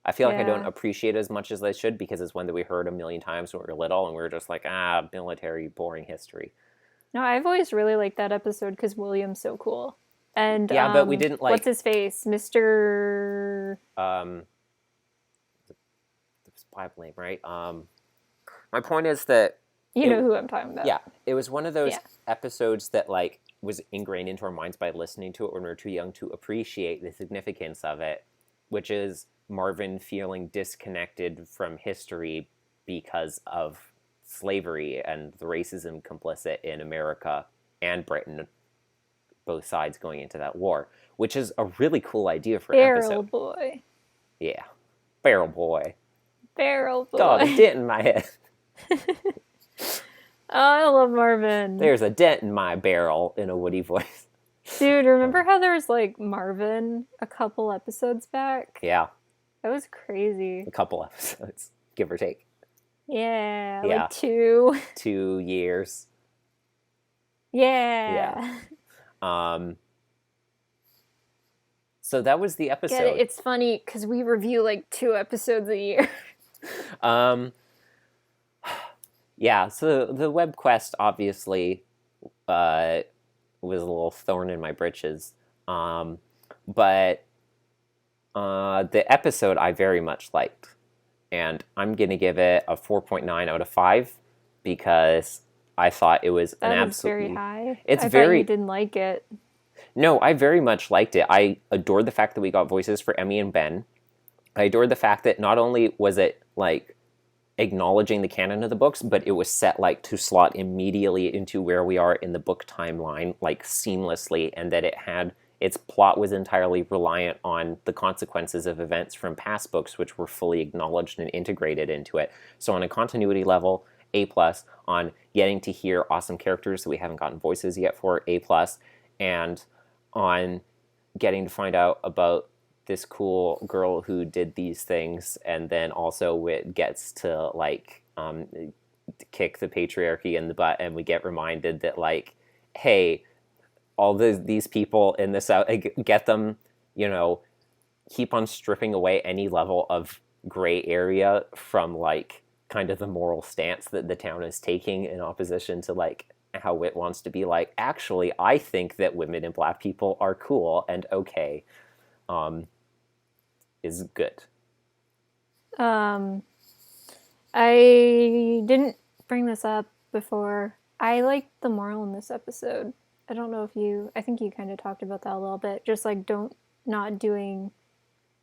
I feel like I don't appreciate it as much as I should because it's one that we heard a million times when we were little, and we were just like, military, boring history.
No, I've always really liked that episode because William's so cool. And
yeah, but we didn't like...
What's his face? Mr...
Bible name, right? My point is that...
You know who I'm talking about.
Yeah, it was one of those episodes that, like, was ingrained into our minds by listening to it when we were too young to appreciate the significance of it, which is Marvin feeling disconnected from history because of slavery and the racism complicit in America and Britain, both sides going into that war, which is a really cool idea for an episode.
Barrel boy.
Yeah. Barrel boy.
Barrel boy.
God, a dent in my head.
Oh, I love Marvin.
There's a dent in my barrel in a Woody voice.
Dude, remember how there was, like, Marvin a couple episodes back?
Yeah.
That was crazy.
A couple episodes, give or take.
Yeah, like 2.
2 years.
Yeah.
So that was the episode.
Get it? It's funny because we review like 2 episodes a year.
Yeah, so the web quest obviously was a little thorn in my britches. But the episode I very much liked. And I'm going to give it a 4.9 out of 5 because I thought it was an absolutely...
very high.
It's
I
very...
thought you didn't like it.
No, I very much liked it. I adored the fact that we got voices for Emmy and Ben. I adored the fact that not only was it, like, acknowledging the canon of the books, but it was set, like, to slot immediately into where we are in the book timeline, like, seamlessly, and that it had... Its plot was entirely reliant on the consequences of events from past books, which were fully acknowledged and integrated into it. So on a continuity level, A+. On getting to hear awesome characters that we haven't gotten voices yet for, A+. And on getting to find out about this cool girl who did these things, and then also it gets to, like, kick the patriarchy in the butt, and we get reminded that, like, hey... all these people in this out, get them, you know, keep on stripping away any level of gray area from, like, kind of the moral stance that the town is taking in opposition to like how Whit wants to be like, actually, I think that women and black people are cool and okay, is good.
I didn't bring this up before. I liked the moral in this episode. I don't know if I think you kind of talked about that a little bit. Just like not doing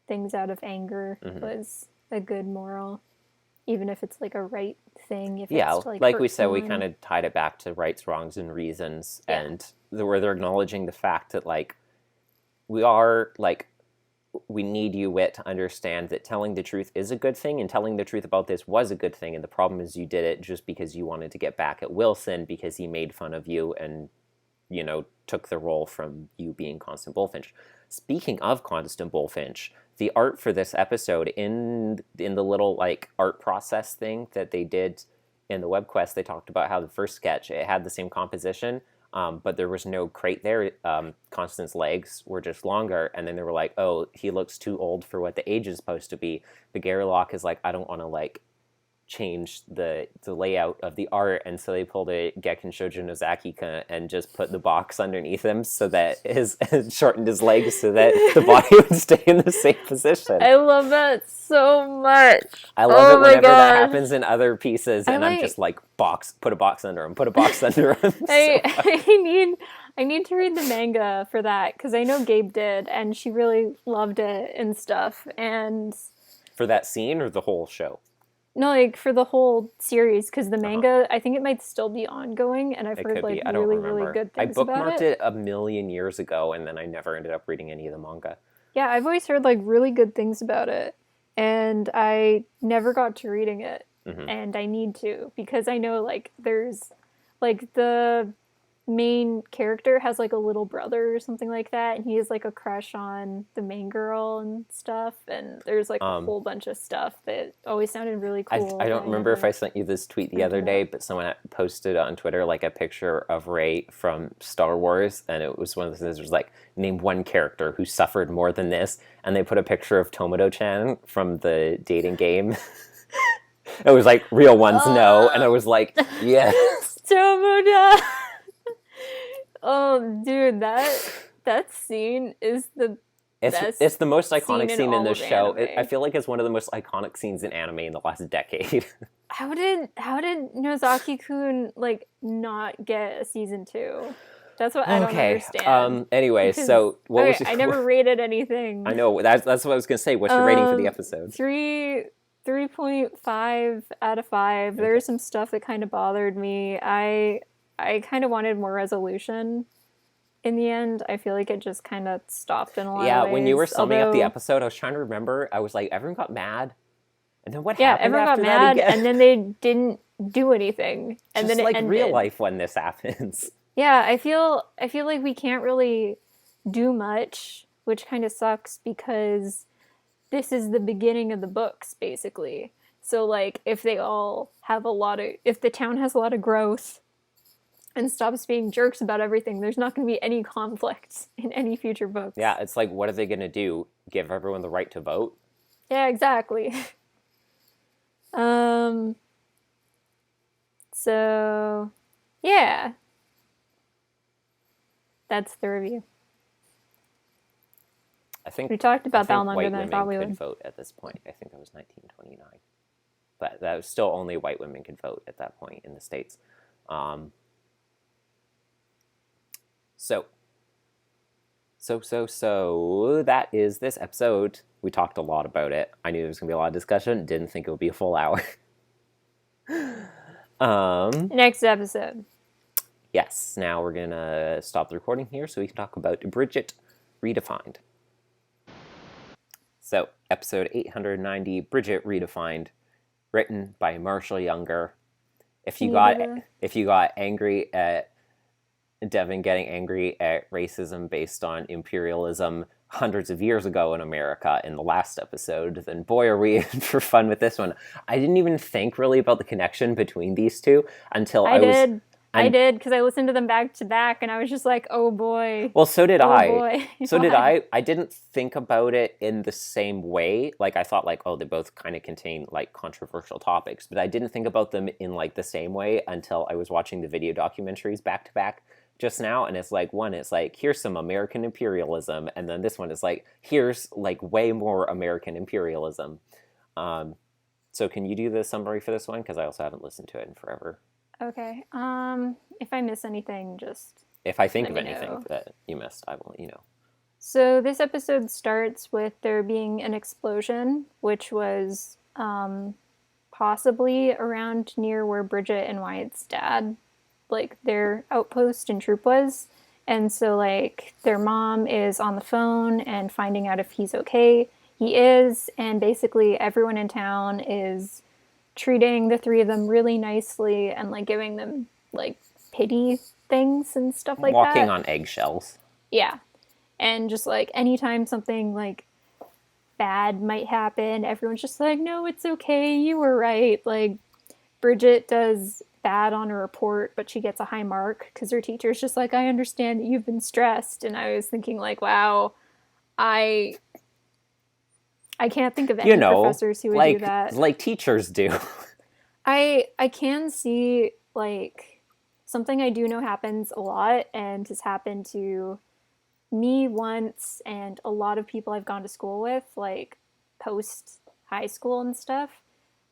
things out of anger was a good moral. Even if it's like a right thing. If
Yeah,
it's to,
like we
hurt
said, we
someone.
kind of tied it back to rights, wrongs, and reasons.
Yeah.
And where they're acknowledging the fact that like we are like, we need you, Whit, to understand that telling the truth is a good thing, and telling the truth about this was a good thing. And the problem is you did it just because you wanted to get back at Wilson because he made fun of you and, you know, took the role from you being Constant Bullfinch. Speaking of Constant Bullfinch, the art for this episode in the little like art process thing that they did in the web quest, they talked about how the first sketch, it had the same composition, but there was no crate there. Constance's legs were just longer, and then they were like, oh, he looks too old for what the age is supposed to be. But Gary Locke is like, I don't want to like change the layout of the art, and so they pulled a Gekken Shoujo Nozaki and just put the box underneath him so that shortened his legs so that the body would stay in the same position.
I love that so much.
I love it whenever that happens in other pieces, and I'm just like, put a box under him, put a box under him.
I need to read the manga for that, because I know Gabe did, and she really loved it and stuff. And
for that scene or the whole show?
No, like for the whole series, because the manga, I think it might still be ongoing, and I've heard like really, really good things about it.
I bookmarked it a million years ago, and then I never ended up reading any of the manga.
Yeah, I've always heard like really good things about it, and I never got to reading it, and I need to, because I know like there's like the main character has like a little brother or something like that, and he has like a crush on the main girl and stuff, and there's like a whole bunch of stuff that always sounded really cool.
I don't remember if I sent you this tweet the other day, but someone posted on Twitter like a picture of Rey from Star Wars, and it was one of the things that was like, name one character who suffered more than this, and they put a picture of Tomodo-chan from the dating game. It was like, real ones, no, and I was like, yes.
Tomodo! Oh, dude, that scene is the best.
It's the most iconic scene in this show.
I
feel like it's one of the most iconic scenes in anime in the last decade.
How did Nozaki-kun like not get a season 2? That's what I don't understand.
Anyway, so what was
I never rated anything.
I know that's what I was gonna say. What's your rating for the episode?
3.5 out of 5.
Okay.
There was some stuff that kind of bothered me. I kind of wanted more resolution in the end. I feel like it just kind of stopped in a lot of ways.
Yeah, when you were summing up the episode, I was trying to remember. I was like, everyone got mad. And then what happened
everyone
after
got
that
mad,
again?
and then they didn't do anything. And
just
then
like
it ended.
Real life when this happens.
Yeah, I feel like we can't really do much, which kind of sucks, because this is the beginning of the books, basically. So, like, if the town has a lot of growth and stops being jerks about everything, there's not going to be any conflict in any future books.
Yeah, it's like, what are they going to do? Give everyone the right to vote?
Yeah, exactly. So, yeah. That's the review.
I think
we talked about that longer
white
than I thought we
women
would.
could vote at this point. I think that was 1929. But that was still only white women could vote at that point in the States. So that is this episode. We talked a lot about it. I knew there was going to be a lot of discussion. Didn't think it would be a full hour.
Next episode.
Yes, now we're going to stop the recording here so we can talk about Bridget Redefined. So, episode 890, Bridget Redefined, written by Marshall Younger. If you got angry at Devin getting angry at racism based on imperialism hundreds of years ago in America in the last episode, then boy are we in for fun with this one. I didn't even think really about the connection between these two until I
I
And
did, because I listened to them back to back, and I was just like, oh boy.
well, so did
Oh
I.
boy.
So did
Why?
I. I didn't think about it in the same way. Like I thought like, oh, they both kind of contain like controversial topics, but I didn't think about them in like the same way until I was watching the video documentaries back to back just now. And it's like one is like, here's some American imperialism, and then this one is like, here's like way more American imperialism. Um, so can you do the summary for this one? Because I also haven't listened to it in forever.
Okay. If I miss anything, just
If I think
let
of
me
anything
know.
that you missed, I will let you know.
So this episode starts with there being an explosion, which was possibly around near where Bridget and Wyatt's dad, like their outpost and troop was. And so like their mom is on the phone and finding out if he's okay. He is, and basically everyone in town is treating the three of them really nicely and like giving them like pity things and stuff like
Walking
that.
on eggshells.
Yeah. And just like anytime something like bad might happen, everyone's just like, no, it's okay, you were right. Like Bridget does bad on a report, but she gets a high mark because her teacher's just like, I understand that you've been stressed. And I was thinking like, wow, I can't think of any professors who would do that.
Like teachers do.
I can see like something I do know happens a lot and has happened to me once and a lot of people I've gone to school with, like post high school and stuff,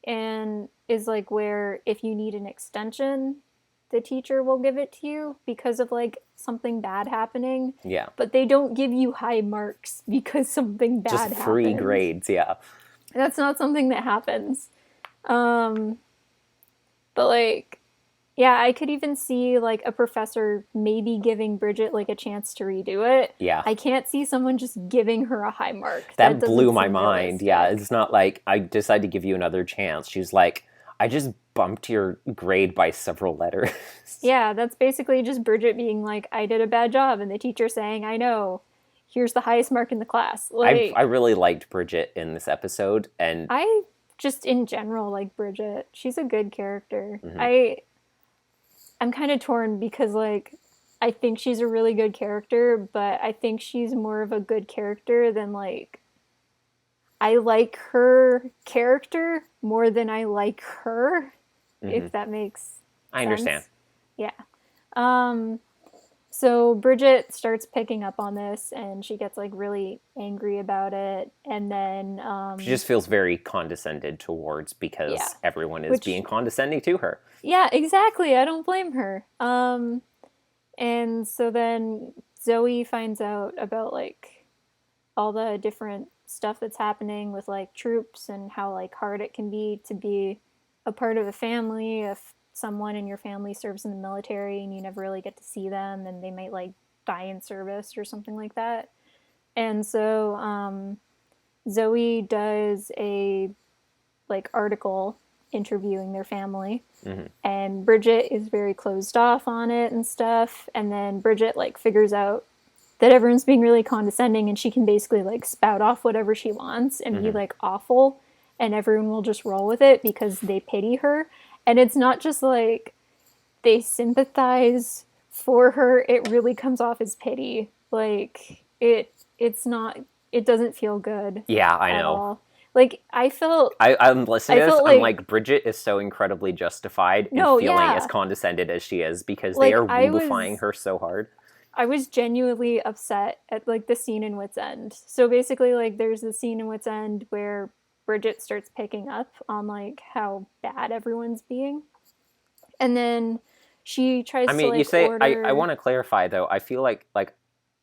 and is like where if you need an extension, the teacher will give it to you because of like something bad happening.
Yeah.
But they don't give you high marks because something bad happens.
Just free grades, yeah.
That's not something that happens. But like, yeah, I could even see like a professor maybe giving Bridget like a chance to redo it.
Yeah.
I can't see someone just giving her a high mark.
That blew my mind. Yeah, it's not like I decided to give you another chance. She's like, I just bumped your grade by several letters.
Yeah, that's basically just Bridget being like, I did a bad job, and the teacher saying, I know. Here's the highest mark in the class. Like,
I really liked Bridget in this episode, and
I just in general like Bridget. She's a good character.
Mhm.
I'm kind of torn because like I think she's a really good character, but I think she's more of a good character than like I like her character more than I like her, if that makes
I
sense.
understand.
Yeah. So Bridget starts picking up on this and she gets like really angry about it, and then
She just feels very condescended towards because
Yeah.
everyone is
Which-
being condescending to her.
Yeah, exactly. I don't blame her. And so then Zoe finds out about like all the different stuff that's happening with like troops and how like hard it can be to be a part of a family if someone in your family serves in the military and you never really get to see them and they might like die in service or something like that. And so Zoe does a like article interviewing their family, and Bridget is very closed off on it and stuff, and then Bridget like figures out that everyone's being really condescending and she can basically like spout off whatever she wants and be like awful, and everyone will just roll with it because they pity her. And it's not just like they sympathize for her, it really comes off as pity. Like it's not, it doesn't feel good.
Yeah, I
at
know.
all. Like
I'm listening to this.
felt
I'm
like-
like, Bridget is so incredibly justified in
No,
feeling
yeah.
as condescended as she is because
Like,
they are
I
rulifying
was-
her so hard.
I was genuinely upset at like the scene in Wit's End. So basically like there's the scene in Wit's End where Bridget starts picking up on like how bad everyone's being. And then she tries
I mean,
to like
you say
order...
I want to clarify though. I feel like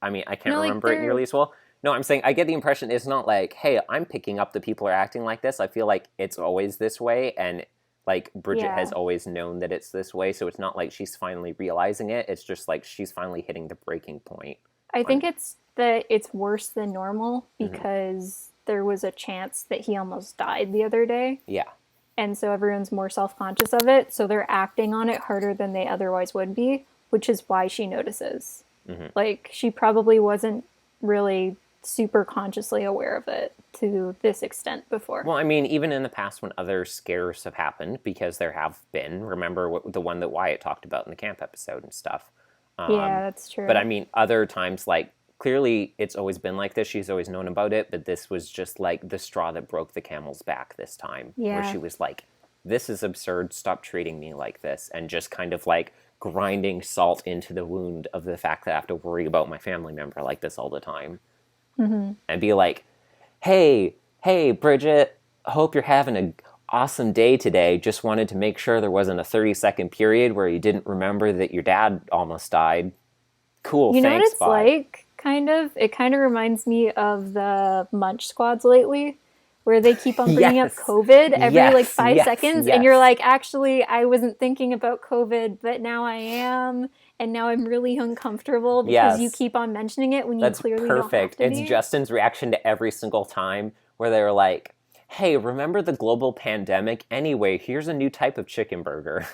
I mean, I can't
No, like,
remember it
they're-
nearly as well. No, I'm saying I get the impression it's not like, hey, I'm picking up the people are acting like this. I feel like it's always this way, and like Bridget
Yeah.
has always known that it's this way, so it's not like she's finally realizing it. It's just like she's finally hitting the breaking point.
I think it's that it's worse than normal because there was a chance that he almost died the other day.
Yeah.
And so everyone's more self-conscious of it, so they're acting on it harder than they otherwise would be, which is why she notices. Like, she probably wasn't really super consciously aware of it to this extent before.
Well, I mean, even in the past when other scares have happened, because there have been, remember the one that Wyatt talked about in the camp episode and stuff.
Yeah, that's true.
But I mean, other times, like, clearly it's always been like this. She's always known about it, but this was just like the straw that broke the camel's back this time.
Yeah.
Where she was like, this is absurd. Stop treating me like this. And just kind of like grinding salt into the wound of the fact that I have to worry about my family member like this all the time.
Mm-hmm.
And be like, hey, Bridget, hope you're having an awesome day today. Just wanted to make sure there wasn't a 30-second period where you didn't remember that your dad almost died. Cool,
you
thanks,
know what it's
bye.
like, kind of? It kind of reminds me of the Munch Squads lately, where they keep on bringing up COVID every like 5 seconds. And you're like, actually, I wasn't thinking about COVID, but now I am. And now I'm really uncomfortable because you keep on mentioning it when you clearly don't have to be.
It's Justin's reaction to every single time where they're like, hey, remember the global pandemic? Anyway, here's a new type of chicken burger.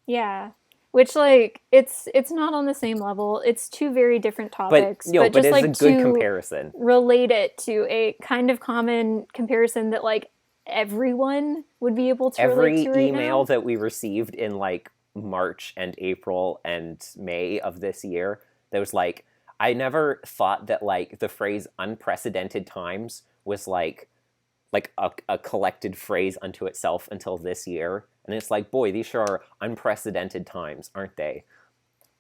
Yeah. Which, like, it's not on the same level. It's two very different topics.
But
just,
it's
like,
a good comparison.
Relate it to a kind of common comparison that, like, everyone would be able to relate to right now.
Every email that we received in, like, March and April and May of this year, that was like, I never thought that, like, the phrase unprecedented times was, like a collected phrase unto itself until this year. And it's like, boy, these sure are unprecedented times, aren't they?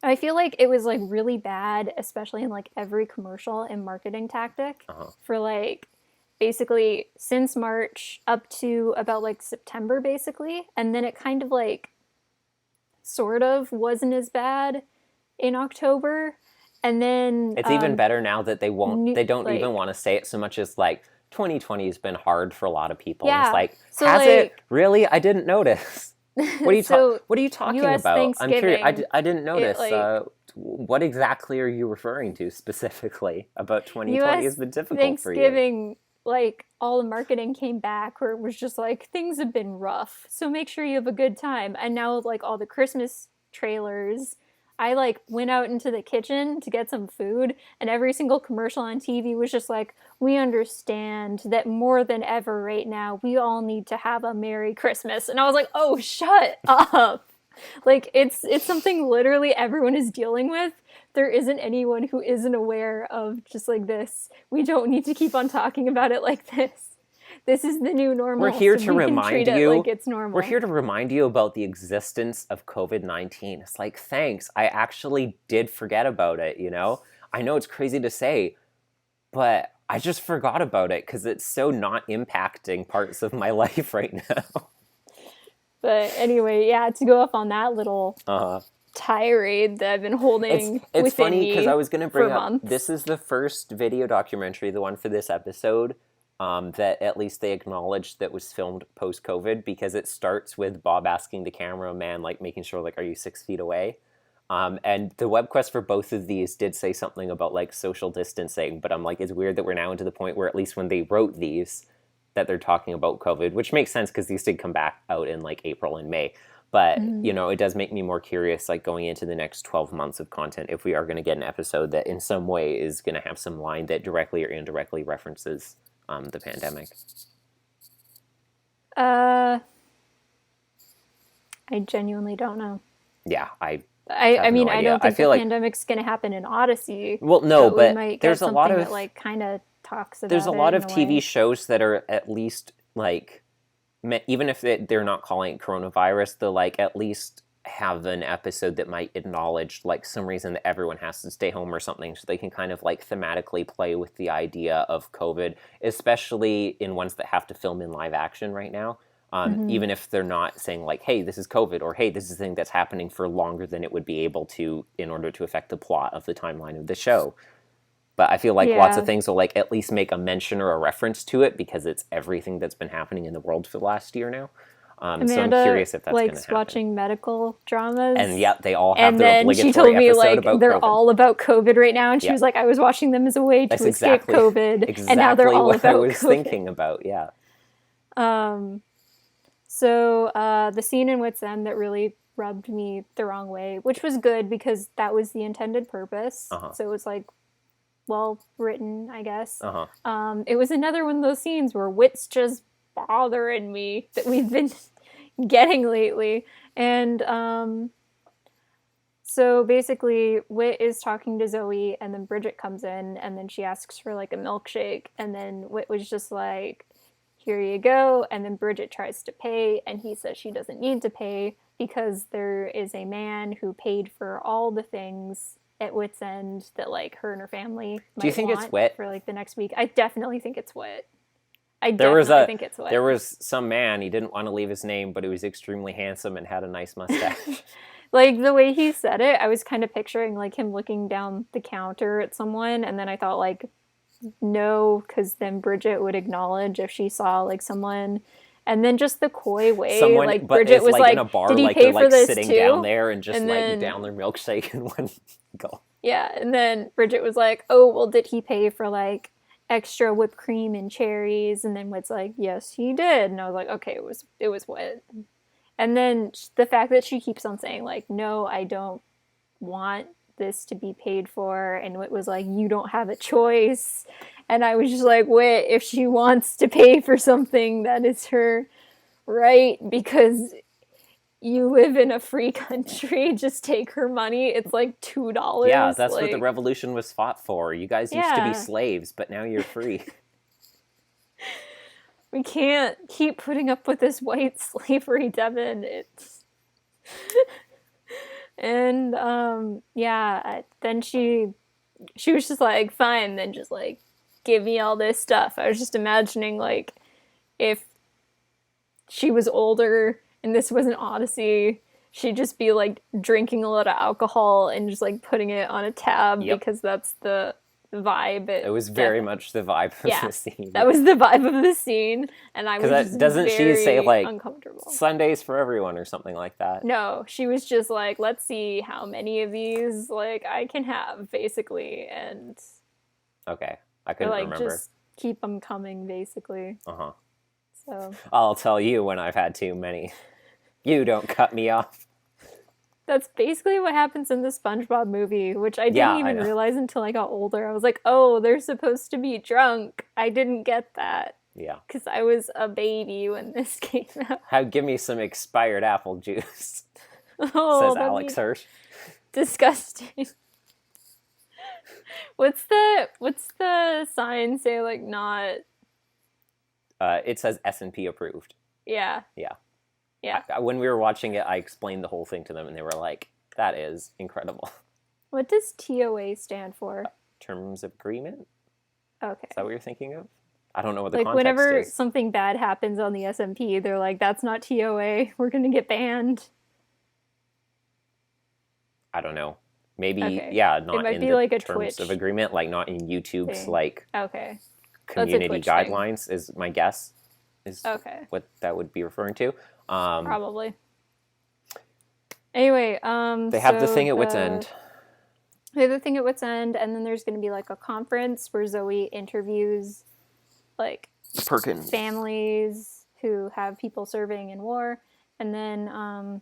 I feel like it was, like, really bad, especially in, like, every commercial and marketing tactic for, like, basically since March up to about, like, September, basically. And then it kind of, like, sort of wasn't as bad in October. And then
it's even better now that they don't even want to say it so much as, like, 2020 has been hard for a lot of people.
Yeah.
It's like,
so,
has
like,
it? Really? I didn't notice. What are you talking
US
about? I'm curious. I didn't notice. What exactly are you referring to specifically about 2020 has been difficult for you?
Thanksgiving, like, all the marketing came back where it was just like, things have been rough, so make sure you have a good time. And now, like, all the Christmas trailers, I, like, went out into the kitchen to get some food, and every single commercial on TV was just like, we understand that more than ever right now, we all need to have a Merry Christmas. And I was like, oh, shut up. Like, it's something literally everyone is dealing with. There isn't anyone who isn't aware of just, like, this. We don't need to keep on talking about it like this. This is the new normal.
We're here to remind you.
Like it's normal.
We're here to remind you about the existence of COVID-19. It's like, thanks. I actually did forget about it, you know? I know it's crazy to say, but I just forgot about it because it's so not impacting parts of my life right now.
But anyway, yeah, to go off on that little tirade that I've been holding
it's funny because I was going to bring up,
months.
This is the first video documentary, the one for this episode, that at least they acknowledged that was filmed post-COVID, because it starts with Bob asking the cameraman, like, making sure, like, are you 6 feet away? And the web quest for both of these did say something about, like, social distancing, but I'm like, it's weird that we're now into the point where at least when they wrote these, that they're talking about COVID, which makes sense because these did come back out in, like, April and May. But, you know, it does make me more curious, like, going into the next 12 months of content, if we are going to get an episode that in some way is going to have some line that directly or indirectly references the pandemic.
I genuinely don't know.
Yeah, I
mean,
no
I
idea.
don't think the
like,
pandemic's going to happen in Odyssey.
Well, no, but
we might
there's
get
a lot of
that, like, kind of talks about.
There's a lot of TV
way.
shows that are at least, like, even if they're not calling it coronavirus, they'll, like, at least have an episode that might acknowledge, like, some reason that everyone has to stay home or something, so they can kind of, like, thematically play with the idea of COVID, especially in ones that have to film in live action right now. Even if they're not saying, like, hey, this is COVID, or hey, this is a thing that's happening for longer than it would be able to in order to affect the plot of the timeline of the show. But I feel like lots of things will, like, at least make a mention or a reference to it because it's everything that's been happening in the world for the last year now.
Amanda,
so I'm curious if that's going to happen.
Likes watching medical dramas.
And yeah, they all have their obligatory
she told me,
episode
like,
about
they're
COVID.
all about COVID right now. And she was like, I was watching them as a way to escape COVID.
Exactly
and now they're all
what
about
I was
COVID.
thinking about, yeah.
So the scene in Wit's End that really rubbed me the wrong way, which was good because that was the intended purpose. So it was like well written, I guess.
Uh-huh.
It was another one of those scenes where Whit's just bothering me that we've been getting lately. And so basically, Whit is talking to Zoe, and then Bridget comes in, and then she asks for like a milkshake, and then Whit was just like, here you go. And then Bridget tries to pay, and he says she doesn't need to pay because there is a man who paid for all the things at Whit's End that like her and her family might
Do you think
want
it's Whit?
for like the next week. I definitely think it's Whit. Think it's Whit.
There was some man, he didn't want to leave his name, but he was extremely handsome and had a nice mustache.
Like, the way he said it, I was kind of picturing, like, him looking down the counter at someone, and then I thought, like, no, because then Bridget would acknowledge if she saw, like, someone, and then just the coy way,
Someone,
like,
but
Bridget was like,
in a bar,
did he
like,
pay
they're,
for
like,
this
sitting
too?
down there and just,
And
like,
then,
down their milkshake and one go.
yeah, and then Bridget was like, oh, well, did he pay for, like, extra whipped cream and cherries? And then Whit's like, yes, he did. And I was like, okay, it was Whit. And then the fact that she keeps on saying, like, no, I don't want this to be paid for. And Whit was like, you don't have a choice. And I was just like, Whit, if she wants to pay for something, that is her right. Because you live in a free country. Just take her money. It's like $2.
Yeah, that's like, what the revolution was fought for. You guys used to be slaves, but now you're free.
We can't keep putting up with this white slavery, Devin. It's and then she was just like, fine, then just like give me all this stuff. I was just imagining like if she was older and this was an Odyssey, she'd just be like drinking a lot of alcohol and just like putting it on a tab because that's the vibe.
It was very much the vibe of the scene.
That was the vibe of the scene, and I was just
doesn't
very
she say like
uncomfortable.
Sundays for everyone or something like that?
No, she was just like, let's see how many of these like I can have, basically, and
okay, I couldn't remember.
Just keep them coming, basically. So
I'll tell you when I've had too many. You don't cut me off.
That's basically what happens in the SpongeBob movie, which I didn't even realize until I got older. I was like, oh, they're supposed to be drunk. I didn't get that.
Yeah.
Because I was a baby when this came out.
Give me some expired apple juice,
says
Alex Hirsch.
Disgusting. What's the sign say, like, not...
It says S&P approved.
Yeah.
Yeah.
Yeah.
When we were watching it, I explained the whole thing to them, and they were like, that is incredible.
What does TOA stand for?
Terms of agreement?
Okay.
Is that what you're thinking of? I don't know what the context
whenever
is.
something bad happens on the S&P, they're like, that's not TOA. We're going to get banned.
I don't know. Maybe, not
in
the
like a
terms
Twitch
of agreement, like not in YouTube's,
thing.
like, community guidelines thing. Is my guess. Is what that would be referring to.
Probably. Anyway,
they have the thing at Whit's End.
They have the thing at Whit's End, and then there's going to be like a conference where Zoe interviews like
Perkins
families who have people serving in war, and then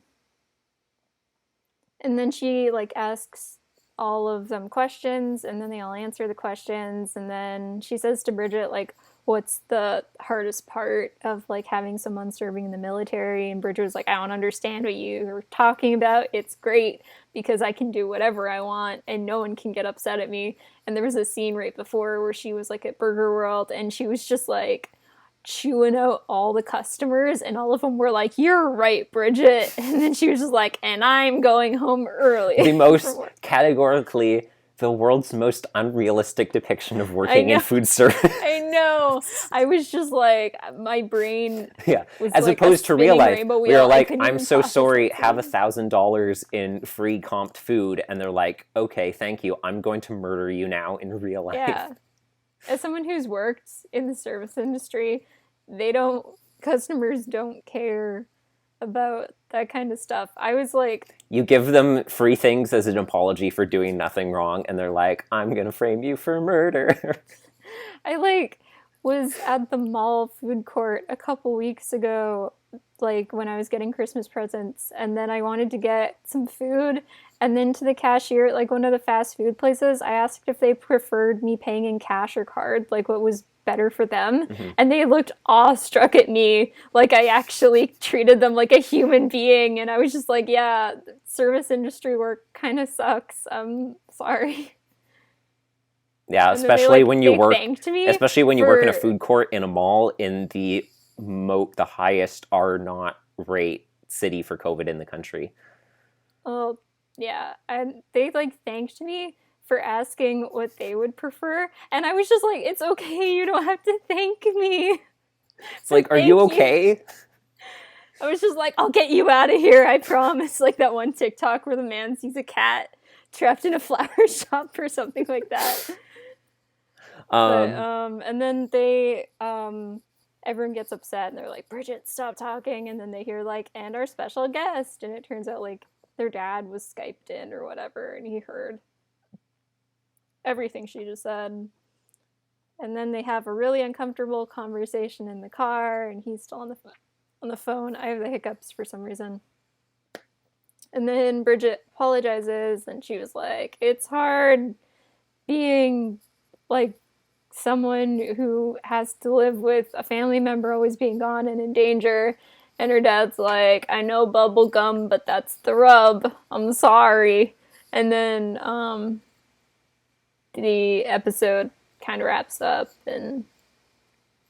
she like asks all of them questions, and then they all answer the questions, and then she says to Bridget like, what's the hardest part of like having someone serving in the military? And Bridget was like, I don't understand what you are talking about. It's great because I can do whatever I want and no one can get upset at me. And there was a scene right before where she was like at Burger World and she was just like chewing out all the customers and all of them were like, you're right, Bridget. And then she was just like, and I'm going home early.
The most categorically the world's most unrealistic depiction of working in food service.
I know. I was just like, my brain was
as
like
opposed to real life, we were like, I'm so sorry, have $1,000 in free comped food. And they're like, okay, thank you. I'm going to murder you now in real life.
Yeah. As someone who's worked in the service industry, customers don't care about that kind of stuff. I was like...
You give them free things as an apology for doing nothing wrong, and they're like, I'm gonna frame you for murder.
I was at the mall food court a couple weeks ago, like when I was getting Christmas presents, and then I wanted to get some food, and then to the cashier at like one of the fast food places, I asked if they preferred me paying in cash or card, like what was better for them.
Mm-hmm.
And they looked awestruck at me, like I actually treated them like a human being. And I was just like, yeah, service industry work kind of sucks. I'm sorry.
Yeah,
And
especially when you work,
especially
when you work in a food court in a mall in the highest R naught rate city for COVID in the country.
Oh, yeah. And they like thanked me for asking what they would prefer. And I was just like, it's okay. You don't have to thank me.
It's like, are you okay?
I was just like, I'll get you out of here. I promise. Like that one TikTok where the man sees a cat trapped in a flower shop or something like that. And then they, everyone gets upset and they're like, Bridget, stop talking. And then they hear like, and our special guest. And it turns out like their dad was Skyped in or whatever. And he heard everything she just said. And then they have a really uncomfortable conversation in the car. And he's still on the phone. I have the hiccups for some reason. And then Bridget apologizes. And she was like, it's hard being like someone who has to live with a family member always being gone and in danger. And her dad's like, I know bubble gum, but that's the rub. I'm sorry. And then the episode kind of wraps up. And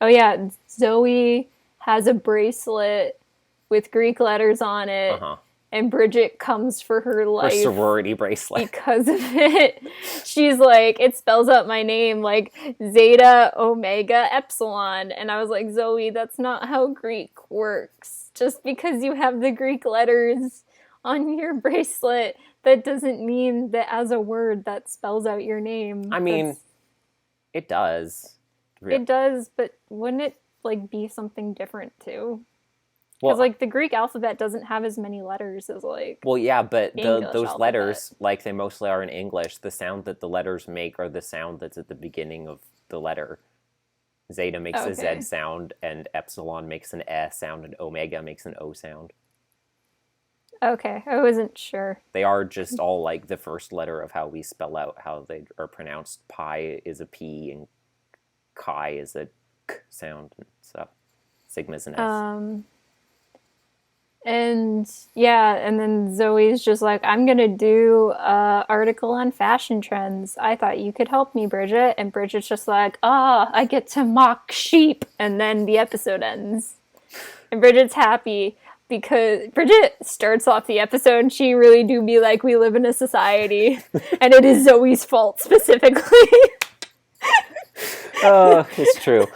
oh yeah, Zoe has a bracelet with Greek letters on it.
Uh-huh.
And Bridget comes for her life.
Her sorority bracelet.
Because of it. She's like, it spells out my name like Zeta, Omega, Epsilon. And I was like, Zoe, that's not how Greek works. Just because you have the Greek letters on your bracelet, that doesn't mean that as a word that spells out your name.
I mean, it does.
It does, but wouldn't it like be something different too? Because, like, the Greek alphabet doesn't have as many letters as, like...
Well, yeah, but those
alphabet.
letters, like they mostly are in English, the sound that the letters make are the sound that's at the beginning of the letter. Zeta makes a Z sound, and Epsilon makes an S sound, and Omega makes an O sound.
Okay, I wasn't sure.
They are just all, like, the first letter of how we spell out how they are pronounced. Pi is a P, and Chi is a K sound, and stuff. Sigma's an S.
And yeah, and then Zoe's just like, I'm gonna do an article on fashion trends. I thought you could help me, Bridget. And Bridget's just like, I get to mock sheep. And then the episode ends. And Bridget's happy because Bridget starts off the episode and she really do be like, we live in a society. And it is Zoe's fault specifically.
Oh, it's true.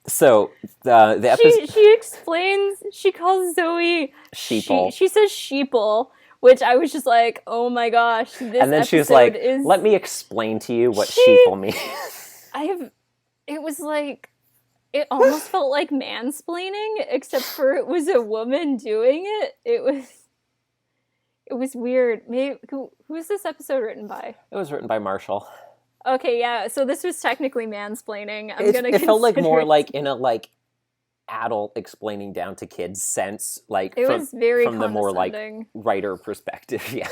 So the episode
she explains, she calls Zoe
sheeple.
She says sheeple, which I was just like, oh my gosh, this
and then she was like, let me explain to you what sheeple means.
It was like, it almost felt like mansplaining, except for it was a woman doing it. It was weird. Maybe who is this episode written by?
It was written by Marshall.
Okay, yeah. So this was technically mansplaining.
It felt like more like in a like adult explaining down to kids sense, like
it was very
from the more like writer perspective. Yeah,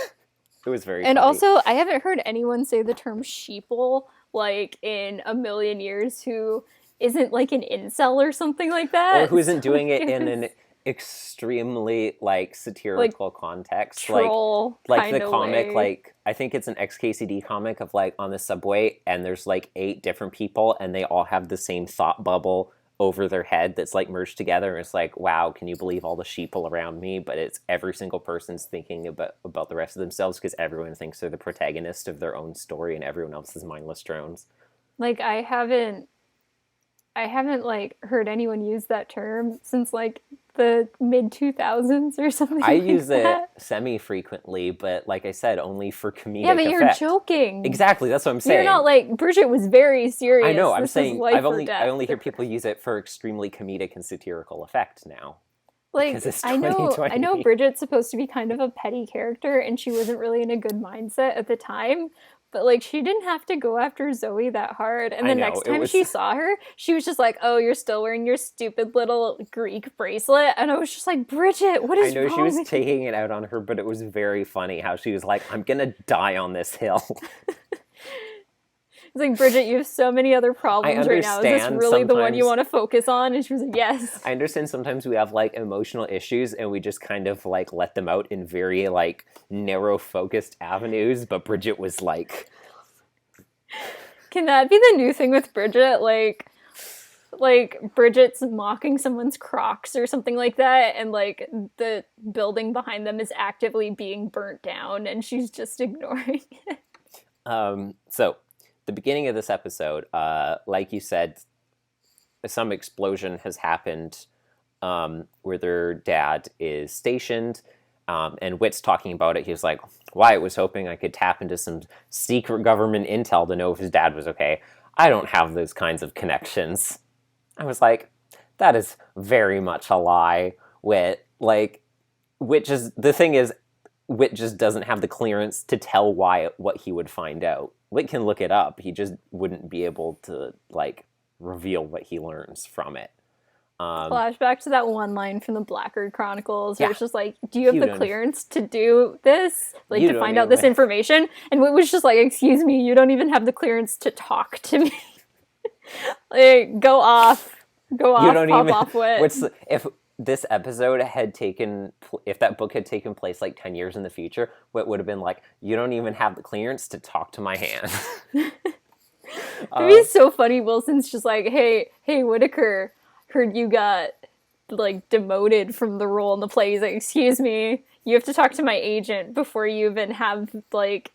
it was very.
And
funny.
Also, I haven't heard anyone say the term sheeple like in a million years who isn't like an incel or something like that,
or who isn't doing it in an extremely like satirical context,
troll
like the comic
way.
Like I think it's an XKCD comic of like on the subway and there's like 8 different people and they all have the same thought bubble over their head that's like merged together, and it's like, wow, can you believe all the sheeple around me? But it's every single person's thinking about the rest of themselves because everyone thinks they're the protagonist of their own story and everyone else is mindless drones.
Like I haven't like heard anyone use that term since like the mid 2000s or something. I
use it semi-frequently, but like I said, only for comedic
Yeah, but
effect.
you're joking.
Exactly, that's what I'm saying.
You're not like, Bridget was very serious.
I know, I'm
this
saying
I
only hear people use it for extremely comedic and satirical effect now.
Like, I know Bridget's supposed to be kind of a petty character and she wasn't really in a good mindset at the time, But, like, she didn't have to go after Zoe that hard. And the next time
was...
she saw her, she was just like, oh, you're still wearing your stupid little Greek bracelet? And I was just like, Bridget, what is wrong?
I know she was taking it out on her, but it was very funny how she was like, I'm gonna die on this hill.
It's like, Bridget, you have so many other problems right now. Is this really the one you want to focus on? And she was like, yes.
I understand sometimes we have, like, emotional issues and we just kind of, like, let them out in very, like, narrow-focused avenues. But Bridget was like...
Can that be the new thing with Bridget? Like Bridget's mocking someone's Crocs or something like that. And, like, the building behind them is actively being burnt down and she's just ignoring it.
So... The beginning of this episode, like you said, some explosion has happened where their dad is stationed, and Whit's talking about it. He was like, Wyatt was hoping I could tap into some secret government intel to know if his dad was okay. I don't have those kinds of connections. I was like, that is very much a lie, Whit. Like, the thing is, Whit just doesn't have the clearance to tell Wyatt what he would find out. Whit can look it up. He just wouldn't be able to, like, reveal what he learns from it.
Flashback to that one line from the Blackguard Chronicles where it's just like, do you have the clearance to do this? Like, to find out this information? And Whit was just like, excuse me, you don't even have the clearance to talk to me. Like, go off, pop off, Whit.
If this episode if that book had taken place like 10 years in the future, what would have been like, you don't even have the clearance to talk to my hand.
It'd be so funny. Wilson's just like, hey, Whittaker, heard you got, like, demoted from the role in the play. He's like, excuse me, you have to talk to my agent before you even have, like,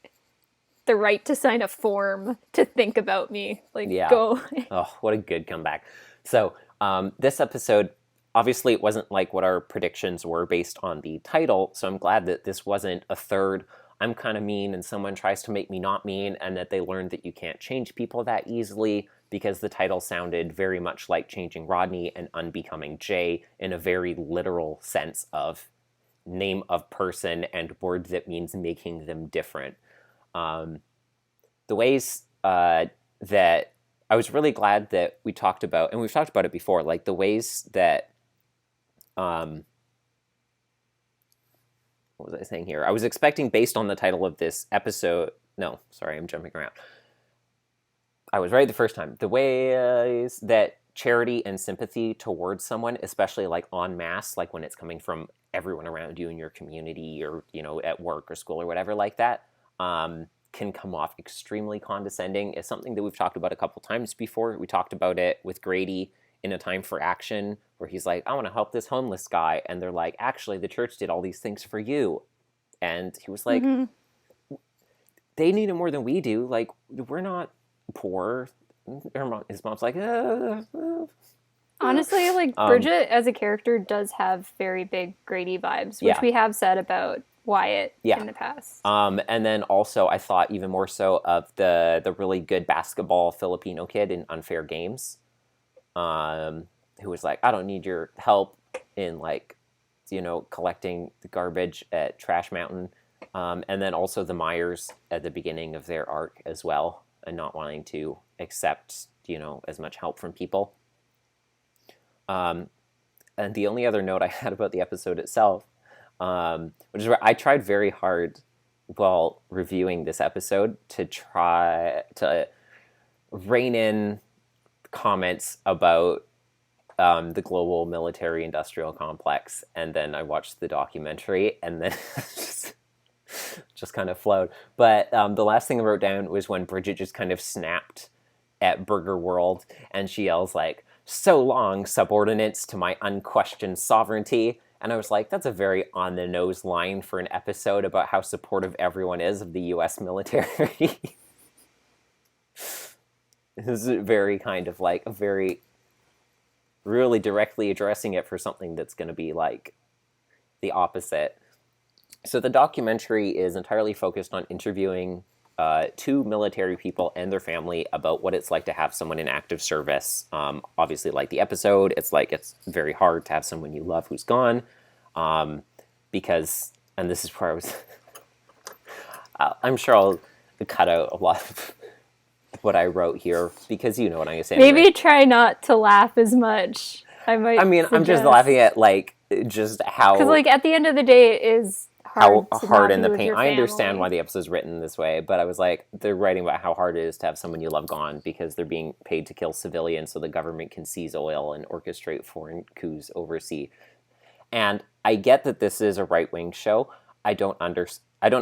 the right to sign a form to think about me. Like, go.
Oh, what a good comeback. So, this episode, obviously, it wasn't like what our predictions were based on the title, so I'm glad that this wasn't a third I'm kind of mean and someone tries to make me not mean, and that they learned that you can't change people that easily, because the title sounded very much like changing Rodney and unbecoming Jay in a very literal sense of name of person and word that means making them different. The ways that I was really glad that we talked about, and we've talked about it before, like the ways that what was I saying here? I was expecting, based on the title of this episode... No, sorry, I'm jumping around. I was right the first time. The ways that charity and sympathy towards someone, especially like en masse, like when it's coming from everyone around you in your community or, you know, at work or school or whatever like that, can come off extremely condescending, is something that we've talked about a couple times before. We talked about it with Grady in A Time for Action, where he's like, I want to help this homeless guy. And they're like, actually, the church did all these things for you. And he was like, they need it more than we do. Like, we're not poor. His mom's like,
Honestly, like, Bridget as a character does have very big Grady vibes, which we have said about Wyatt in the past.
And then also, I thought even more so of the really good basketball Filipino kid in Unfair Games, who was like, I don't need your help in, like, you know, collecting the garbage at Trash Mountain. And then also the Myers at the beginning of their arc as well, and not wanting to accept, you know, as much help from people. And the only other note I had about the episode itself, which is where I tried very hard while reviewing this episode to try to rein in comments about the global military industrial complex, and then I watched the documentary, and then just kind of flowed. But the last thing I wrote down was when Bridget just kind of snapped at Burger World, and she yells like, "So long, subordinates, to my unquestioned sovereignty." And I was like, that's a very on-the-nose line for an episode about how supportive everyone is of the U.S. military. This is very kind of like a very really directly addressing it for something that's going to be like the opposite. So the documentary is entirely focused on interviewing two military people and their family about what it's like to have someone in active service. Obviously, like the episode, it's very hard to have someone you love who's gone, because, and this is where I was, I'm sure I'll cut out a lot of what I wrote here because you know what I'm going to say.
Maybe
anyway.
try not to laugh as much. I mean,
I'm just laughing at like just how
because like at the end of the day, it is hard
how
to
hard
not
in
be
the
with
paint.
your
I
family.
understand why the episode's written this way, but I was like, they're writing about how hard it is to have someone you love gone because they're being paid to kill civilians so the government can seize oil and orchestrate foreign coups overseas. And I get that this is a right-wing show. I don't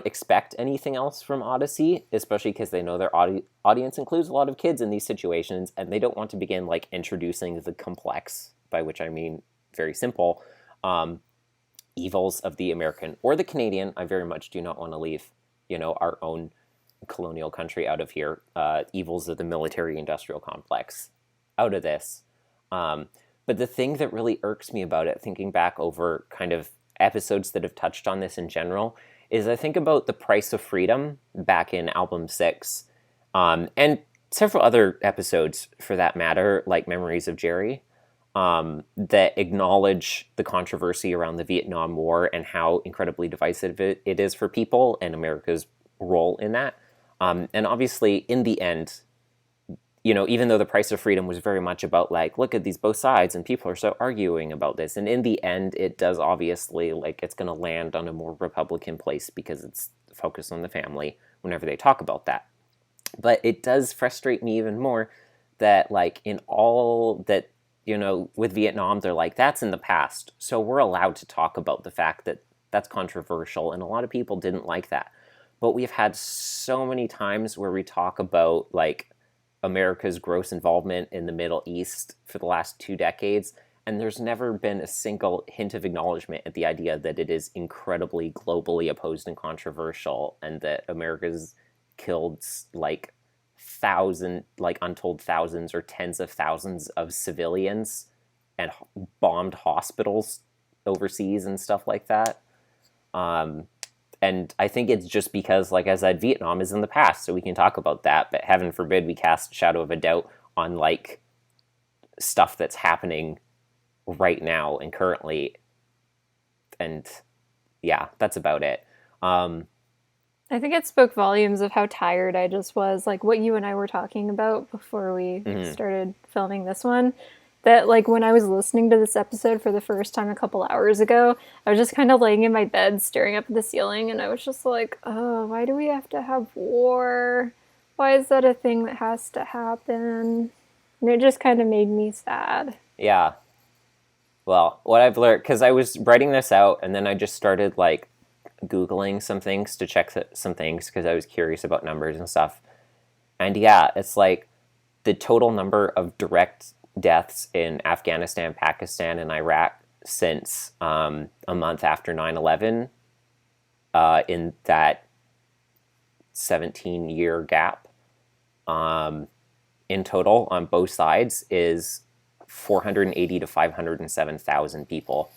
expect anything else from Odyssey, especially because they know their audience includes a lot of kids in these situations, and they don't want to begin like introducing the complex, by which I mean very simple, evils of the American or the Canadian. I very much do not want to leave, our own colonial country out of here. Evils of the military-industrial complex out of this. But the thing that really irks me about it, thinking back over kind of episodes that have touched on this in general, is I think about The Price of Freedom back in album 6, and several other episodes for that matter, like Memories of Jerry, that acknowledge the controversy around the Vietnam War and how incredibly divisive it is for people and America's role in that. And obviously, in the end, even though The Price of Freedom was very much about like, look at these both sides and people are so arguing about this. And in the end, it does obviously like it's going to land on a more Republican place because it's focused on the family whenever they talk about that. But it does frustrate me even more that like in all that, with Vietnam, they're like, that's in the past. So we're allowed to talk about the fact that that's controversial. And a lot of people didn't like that. But we've had so many times where we talk about like America's gross involvement in the Middle East for the last 2 decades, and there's never been a single hint of acknowledgement at the idea that it is incredibly globally opposed and controversial, and that America's killed like untold thousands or tens of thousands of civilians and bombed hospitals overseas and stuff like that. And I think it's just because, like I said, Vietnam is in the past, so we can talk about that. But heaven forbid we cast a shadow of a doubt on, like, stuff that's happening right now and currently. And, yeah, that's about it.
I think it spoke volumes of how tired I just was, like what you and I were talking about before we started filming this one. That like when I was listening to this episode for the first time a couple hours ago, I was just kind of laying in my bed staring up at the ceiling and I was just like, oh, why do we have to have war? Why is that a thing that has to happen? And it just kind of made me sad.
Yeah. Well, what I've learned, because I was writing this out and then I just started like Googling some things to check some things because I was curious about numbers and stuff. And yeah, it's like the total number of direct deaths in Afghanistan, Pakistan, and Iraq since a month after 9/11 in that 17-year gap in total on both sides is 480 to 507,000 people.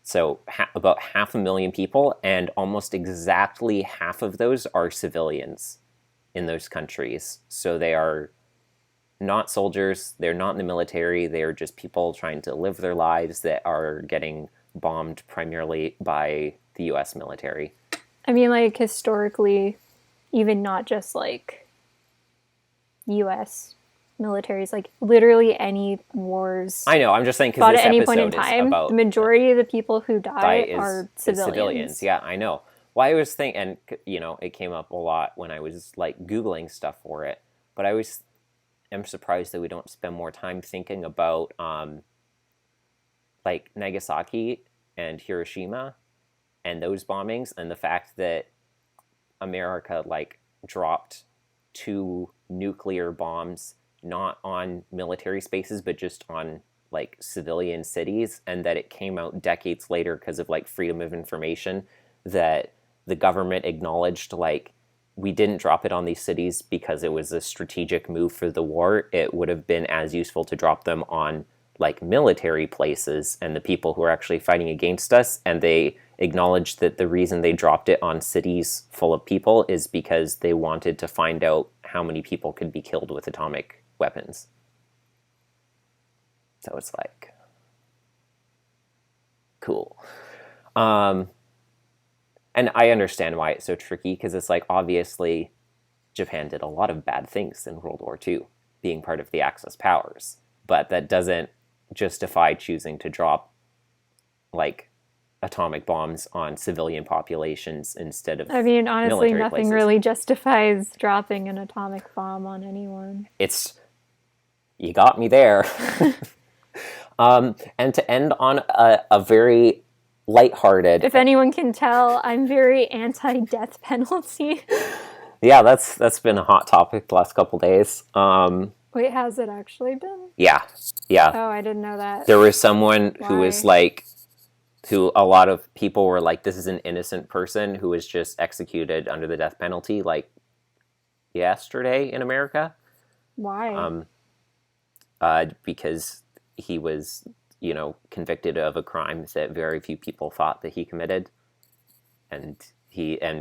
So about 500,000 people, and almost exactly half of those are civilians in those countries. So they are not soldiers, they're not in the military, they are just people trying to live their lives that are getting bombed primarily by the US military.
I mean, like, historically, even not just, like, US militaries, like, literally any wars.
I know, I'm just saying, because this
at any
episode
point in time,
about
the majority of the people who die are civilians.
Yeah, I know. Well, I was thinking, and, it came up a lot when I was, like, Googling stuff for it, but I was... I'm surprised that we don't spend more time thinking about like Nagasaki and Hiroshima and those bombings, and the fact that America like dropped 2 nuclear bombs not on military spaces but just on like civilian cities, and that it came out decades later because of like freedom of information that the government acknowledged like we didn't drop it on these cities because it was a strategic move for the war. It would have been as useful to drop them on like military places and the people who are actually fighting against us. And they acknowledged that the reason they dropped it on cities full of people is because they wanted to find out how many people could be killed with atomic weapons. So it's like, cool. And I understand why it's so tricky, because it's like, obviously, Japan did a lot of bad things in World War II, being part of the Axis powers. But that doesn't justify choosing to drop, like, atomic bombs on civilian populations instead of
I mean, honestly,
military
nothing
places.
really justifies dropping an atomic bomb on anyone.
You got me there. And to end on a very lighthearted...
If anyone can tell, I'm very anti-death penalty.
Yeah, that's been a hot topic the last couple days.
Wait, has it actually been?
Yeah.
Oh, I didn't know that.
There was someone who
Why?
was like, who a lot of people were like, this is an innocent person who was just executed under the death penalty, like, yesterday in America.
Why?
Because he was, convicted of a crime that very few people thought that he committed. And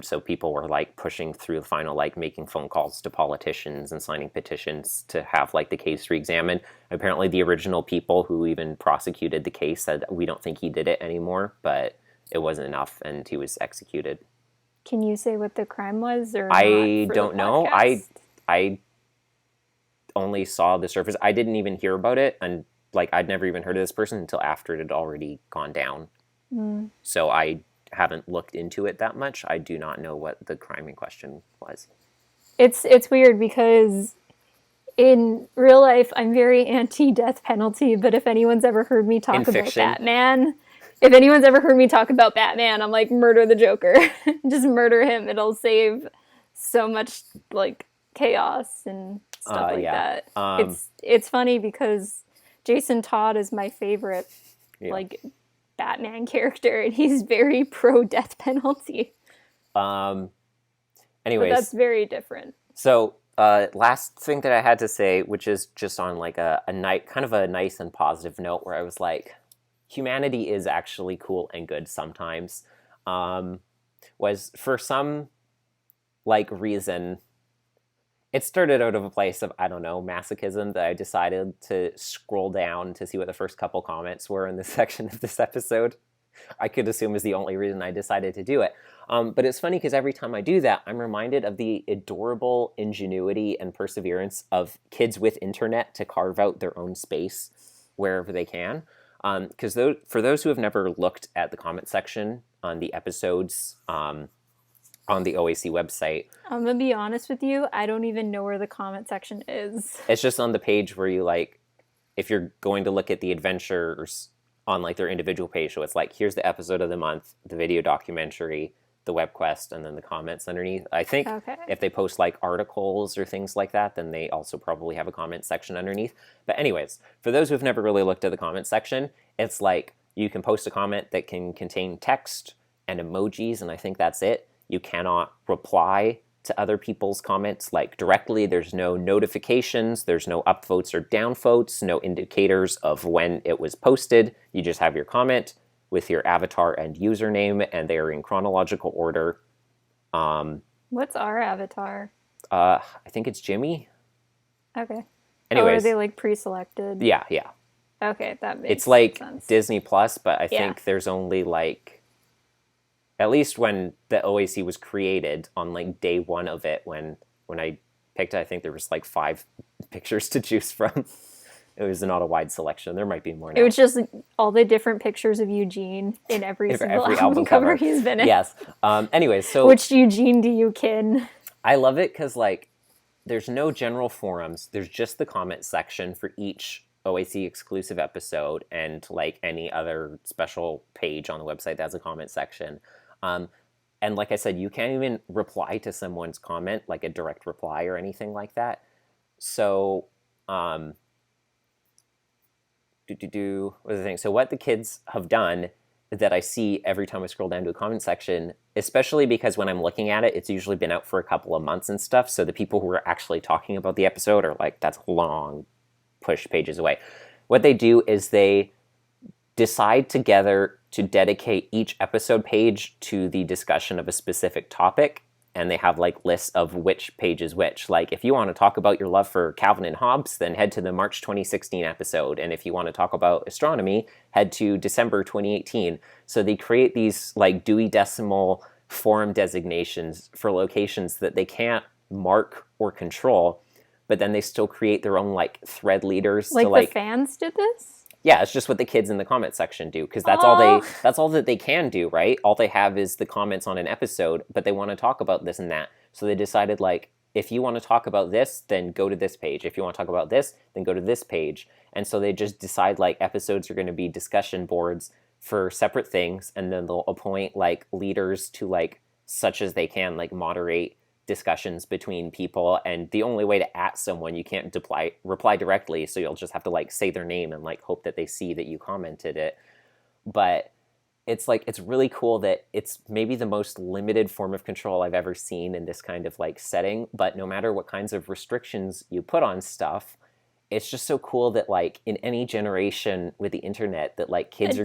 so people were like pushing through the final, like making phone calls to politicians and signing petitions to have like the case re-examined. Apparently the original people who even prosecuted the case said, we don't think he did it anymore, but it wasn't enough and he was executed.
Can you say what the crime was, or
I
not for
don't
the
know.
podcast?
I only saw the surface. I didn't even hear about it, and like I'd never even heard of this person until after it had already gone down. So I haven't looked into it that much. I do not know what the crime in question was.
It's weird because in real life I'm very anti-death penalty, but if anyone's ever heard me talk about
fiction.
Batman, I'm like, murder the Joker. Just murder him. It'll save so much like chaos and stuff like that. It's funny because Jason Todd is my favorite like Batman character, and he's very pro death penalty.
Anyways,
but that's very different.
So last thing that I had to say, which is just on like a nice and positive note, where I was like, humanity is actually cool and good sometimes, was for some like reason, it started out of a place of, I don't know, masochism, that I decided to scroll down to see what the first couple comments were in this section of this episode. I could assume is the only reason I decided to do it. But it's funny because every time I do that, I'm reminded of the adorable ingenuity and perseverance of kids with internet to carve out their own space wherever they can. Because for those who have never looked at the comment section on the episodes on the OAC website.
I'm going to be honest with you, I don't even know where the comment section is.
It's just on the page where you like, if you're going to look at the adventures on like their individual page, so it's like, here's the episode of the month, the video documentary, the web quest, and then the comments underneath. I think if they post like articles or things like that, then they also probably have a comment section underneath. But anyways, for those who've never really looked at the comment section, it's like you can post a comment that can contain text and emojis, and I think that's it. You cannot reply to other people's comments like directly. There's no notifications. There's no upvotes or downvotes, no indicators of when it was posted. You just have your comment with your avatar and username, and they are in chronological order.
What's our avatar?
I think it's Jimmy.
Okay.
Anyways.
Or are they like pre-selected?
Yeah.
Okay, that makes
It's like
sense.
Disney Plus, but I think there's only like, at least when the OAC was created on like day one of it, when I picked it, I think there was like 5 pictures to choose from. It was not a wide selection. There might be more now.
It was just all the different pictures of Eugene in every single album cover he's been in.
Yes. Anyways, so
which Eugene do you kin?
I love it because like there's no general forums. There's just the comment section for each OAC exclusive episode and like any other special page on the website that has a comment section. And like I said, you can't even reply to someone's comment, like a direct reply or anything like that. So, what was the thing? So what the kids have done that I see every time I scroll down to a comment section, especially because when I'm looking at it, it's usually been out for a couple of months and stuff. So the people who are actually talking about the episode are like, that's long push pages away. What they do is they decide together to dedicate each episode page to the discussion of a specific topic, and they have like lists of which page is which. Like if you want to talk about your love for Calvin and Hobbes, then head to the March 2016 episode, and if you want to talk about astronomy, head to December 2018. So they create these like Dewey Decimal forum designations for locations that they can't mark or control, but then they still create their own like thread leaders
Like
to like
the fans did this?
yeah, it's just what the kids in the comment section do, because that's all that they can do, right? All they have is the comments on an episode, but they want to talk about this and that. So they decided, like, if you want to talk about this, then go to this page. If you want to talk about this, then go to this page. And so they just decide, like, episodes are going to be discussion boards for separate things, and then they'll appoint, like, leaders to, like, such as they can, like, moderate discussions between people. And the only way to at someone, you can't reply directly, so you'll just have to, like, say their name and, like, hope that they see that you commented it. But it's like, it's really cool that it's maybe the most limited form of control I've ever seen in this kind of like setting. But no matter what kinds of restrictions you put on stuff, it's just so cool that like in any generation with the internet that like kids are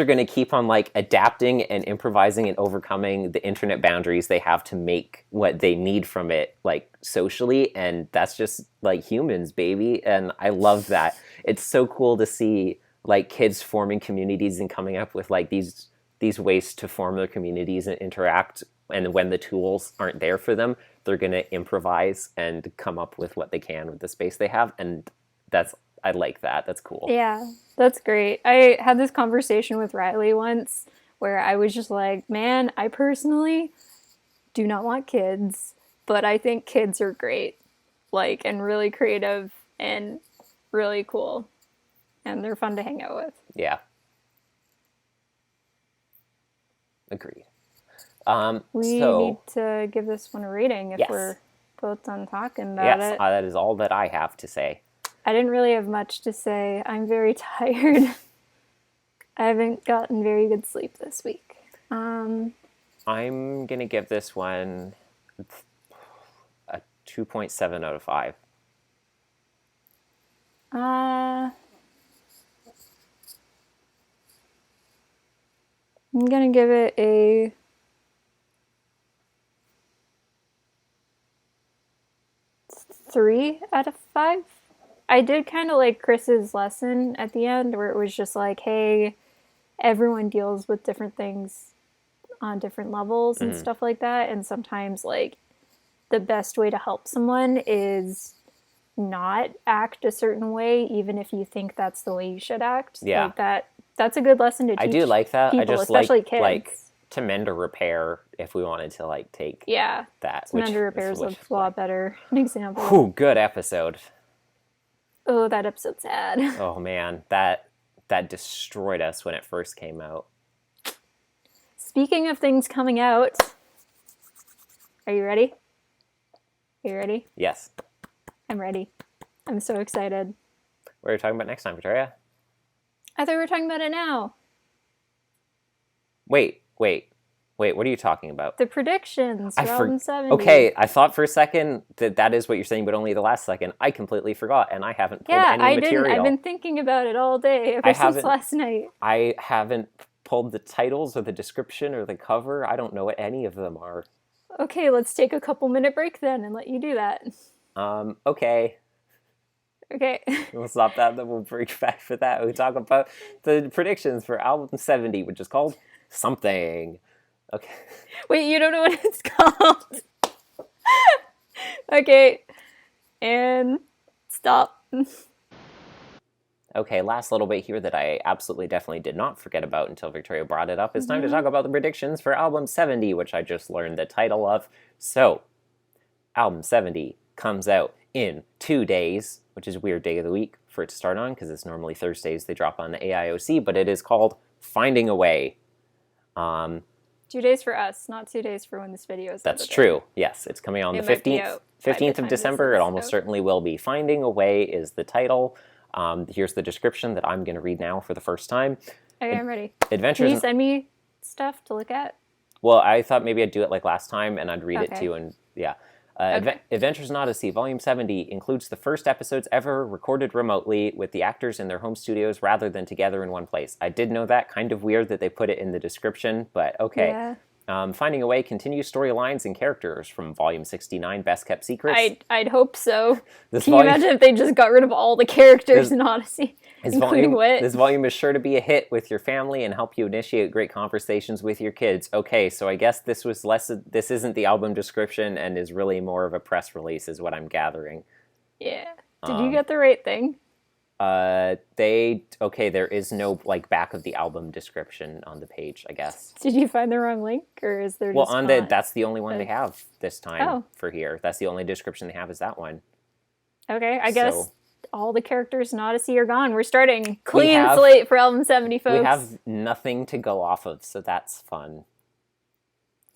going to keep on like adapting and improvising and overcoming the internet boundaries they have to make what they need from it, like socially. And that's just like humans, baby. And I love that. It's so cool to see like kids forming communities and coming up with like these ways to form their communities and interact. And when the tools aren't there for them, they're going to improvise and come up with what they can with the space they have. And I like that. That's cool.
Yeah, that's great. I had this conversation with Riley once where I was just like, man, I personally do not want kids, but I think kids are great, like, and really creative and really cool. And they're fun to hang out with.
Yeah. Agreed.
We need to give this one a rating if we're both done talking about it.
That is all that I have to say.
I didn't really have much to say. I'm very tired. I haven't gotten very good sleep this week.
I'm going to give this one a 2.7 out of 5.
I'm going to give it a 3 out of 5. I did kind of like Chris's lesson at the end where it was just like, hey, everyone deals with different things on different levels and stuff like that. And sometimes like the best way to help someone is not act a certain way, even if you think that's the way you should act.
Yeah.
Like that's a good lesson to teach.
I do like that.
People,
I just
especially
like,
kids.
Like to mend or repair if we wanted to like take that.
To mend or repair is a lot better. An example.
Whew, good episode.
Oh, that episode's sad.
Oh man, that destroyed us when it first came out.
Speaking of things coming out, are you ready? Are you ready?
Yes.
I'm ready. I'm so excited.
What are you talking about next time, Victoria?
I thought we were talking about it now.
Wait, what are you talking about?
The predictions for album 70.
Okay, I thought for a second that is what you're saying, but only the last second. I completely forgot, and I haven't pulled any material.
I've been thinking about it all day, ever since last night.
I haven't pulled the titles or the description or the cover. I don't know what any of them are.
Okay, let's take a couple-minute break then and let you do that.
Okay.
Okay.
We'll stop that, then we'll break back for that. We'll talk about the predictions for album 70, which is called Something. Okay.
Wait, you don't know what it's called? Okay. And stop.
Okay, last little bit here that I absolutely definitely did not forget about until Victoria brought it up. It's time to talk about the predictions for album 70, which I just learned the title of. So, album 70 comes out in 2 days, which is a weird day of the week for it to start on, because it's normally Thursdays they drop on the AIOC, but it is called Finding a Way.
2 days for us, not 2 days for when this video is out.
That's true. Yes, it's coming on the 15th of December. It almost certainly will be. Finding a Way is the title. Here's the description that I'm going to read now for the first time.
Okay, I'm ready.
Adventures.
Can you send me stuff to look at?
Well, I thought maybe I'd do it like last time, and I'd read it to you, and yeah. Adventures in Odyssey, Volume 70, includes the first episodes ever recorded remotely with the actors in their home studios rather than together in one place. I did know that. Kind of weird that they put it in the description, but okay. Yeah. Finding a Way continues storylines and characters from Volume 69, Best Kept Secrets.
I'd hope so. Can you imagine if they just got rid of all the characters in Odyssey? Including Whit.
This volume is sure to be a hit with your family and help you initiate great conversations with your kids. Okay, so I guess this isn't the album description and is really more of a press release, is what I'm gathering.
Yeah. Did you get the right thing?
There is no like back of the album description on the page, I guess.
Did you find the wrong link, or is there just
that's the only one they have this time for here. That's the only description they have is that one.
Okay, I guess all the characters in Odyssey are gone. We're starting clean slate for album 70, folks.
We have nothing to go off of, so that's fun.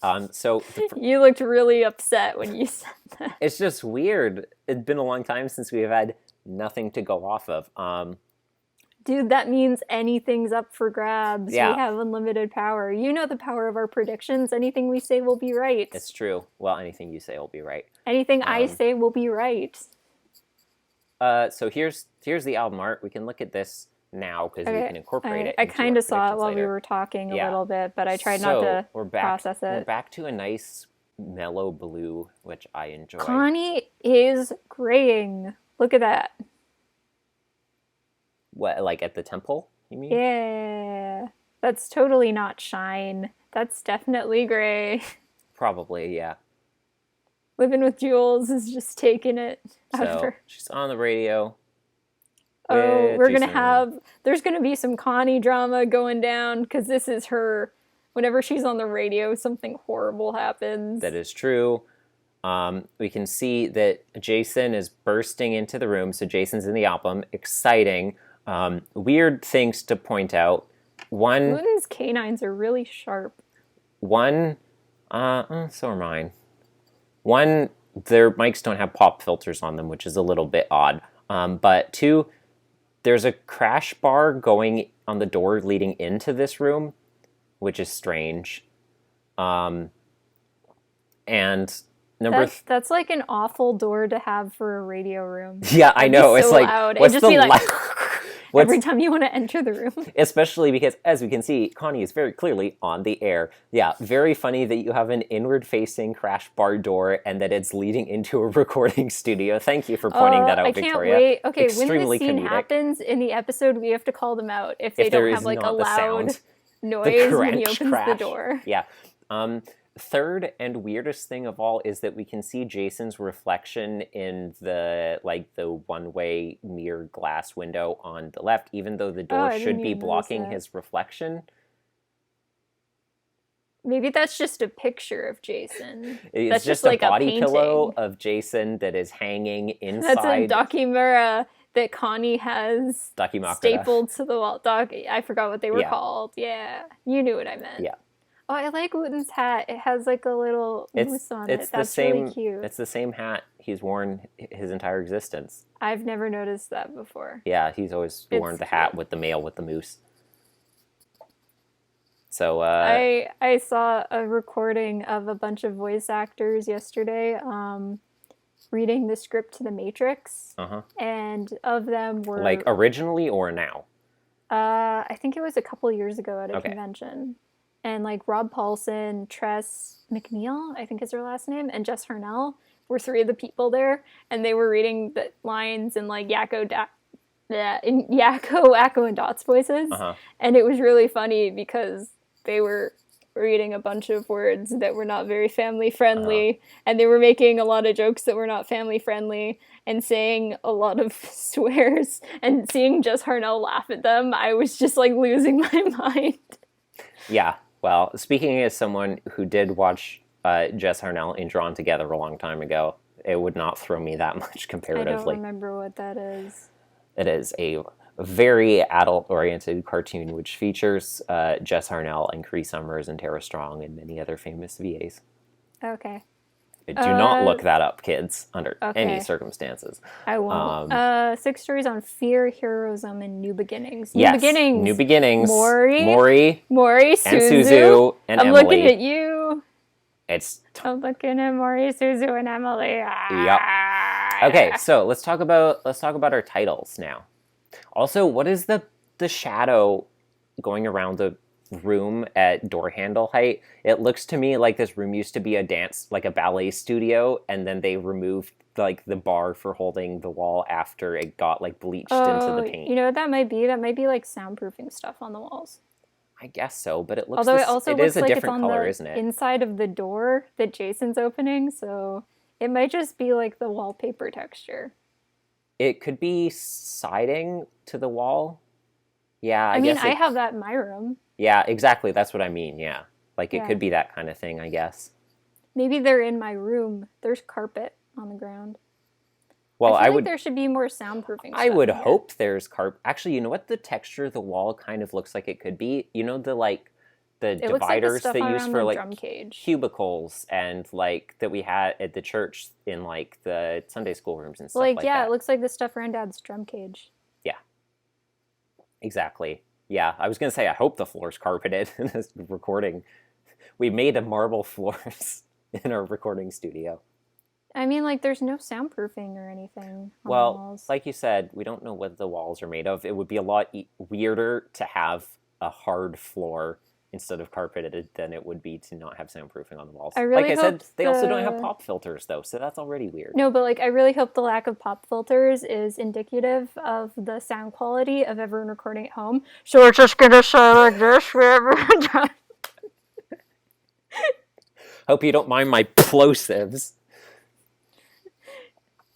You looked really upset when you said that.
It's just weird. It's been a long time since we've had nothing to go off of.
Dude, that means anything's up for grabs.
Yeah.
We have unlimited power. You know the power of our predictions. Anything we say will be right.
It's true. Well, anything you say will be right.
Anything I say will be right.
So here's the album art. We can look at this now because we can incorporate it.
I kind of saw it while we were talking a little bit, but I tried not to process it.
We're back to a nice mellow blue, which I enjoy.
Connie is graying. Look at that.
What, like at the temple, you mean?
Yeah. That's totally not shine. That's definitely gray.
Probably, yeah.
Living with Jules is just taking it out of her.
She's on the radio.
Oh, there's going to be some Connie drama going down because this is her. Whenever she's on the radio, something horrible happens.
That is true. We can see that Jason is bursting into the room. So Jason's in the album. Exciting. Weird things to point out. One,
Wooten's canines are really sharp.
So are mine. One, their mics don't have pop filters on them, which is a little bit odd. But two, there's a crash bar going on the door leading into this room, which is strange. And
that's like an awful door to have for a radio room.
Yeah, I know. It's like
loud. It'd just be like every time you want to enter the room.
Especially because, as we can see, Connie is very clearly on the air. Yeah, very funny that you have an inward-facing crash bar door and that it's leading into a recording studio. Thank you for pointing that out, Victoria.
I can't wait. Okay,
Extremely
when this scene
comedic.
happens in the episode, we have to call them out if they don't have like a loud noise when he opens the door.
Yeah. Third and weirdest thing of all is that we can see Jason's reflection in the one-way mirror glass window on the left, even though the door should be blocking his reflection.
Maybe that's just a picture of Jason.
It's just a body pillow of Jason that is hanging inside.
That's a Dakimura that Connie has stapled to the wall. I forgot what they were called. Yeah, you knew what I meant.
Yeah.
Oh, I like Wooten's hat. It has like a little moose on it. That's really cute.
It's the same hat he's worn his entire existence.
I've never noticed that before.
Yeah, he's always worn the hat with the male with the moose. So
I saw a recording of a bunch of voice actors yesterday reading the script to The Matrix. And of them were
like originally or now?
I think it was a couple years ago at a convention. And like Rob Paulson, Tress McNeil, I think is her last name, and Jess Harnell were three of the people there, and they were reading the lines in like Yakko, Akko, and Dot's voices. And it was really funny because they were reading a bunch of words that were not very family friendly, and they were making a lot of jokes that were not family friendly, and saying a lot of swears, and seeing Jess Harnell laugh at them, I was just like losing my mind.
Yeah. Well, speaking as someone who did watch Jess Harnell in Drawn Together a long time ago, it would not throw me that much comparatively.
I don't remember what that is.
It is a very adult-oriented cartoon which features Jess Harnell and Cree Summers and Tara Strong and many other famous VAs.
Okay.
Do not look that up, kids, under any circumstances.
I won't. 6 stories on fear, heroism, and new beginnings.
New beginnings. Mori,
Suzu,
and Suzu, and Emily.
I'm looking at you. I'm looking at Mori, Suzu, and Emily.
Yep. Okay, so let's talk about our titles now. Also, what is the shadow going around the room at door handle height, it looks to me like this room used to be a dance, like a ballet studio, and then they removed like the bar for holding the wall after it got like bleached into the paint.
You know what that might be? That might be like soundproofing stuff on the walls.
I guess so, but it looks.
Although it also looks
is a
like
different
it's on
color,
the
isn't it?
inside of the door that Jason's opening, so it might just be like the wallpaper texture.
It could be siding to the wall. Yeah,
I mean, I have that in my room.
Yeah, exactly. That's what I mean. Yeah, like it
Yeah.
could be that kind of thing, I guess.
Maybe they're in my room. There's carpet on the ground.
Well,
I feel like there should be more soundproofing stuff.
I would hope there's carpet. Actually, you know what the texture of the wall kind of looks like it could be? You know the dividers
like
they use for like
drum cage.
Cubicles and like that we had at the church in like the Sunday school rooms and stuff like that.
Yeah, it looks like the stuff around Dad's drum cage.
Yeah. Exactly. Yeah, I was going to say I hope the floor's carpeted in this recording. We made a marble floors in our recording studio.
I mean, like, there's no soundproofing or anything on the
Well,
walls.
like you said, we don't know what the walls are made of. It would be a lot weirder to have a hard floor instead of carpeted than it would be to not have soundproofing on the walls.
I really
like I said, they
hope
also don't have pop filters, though, so that's already weird.
No, but, like, I really hope the lack of pop filters is indicative of the sound quality of everyone recording at home. So it's just gonna sound like this for everyone.
Hope you don't mind my plosives.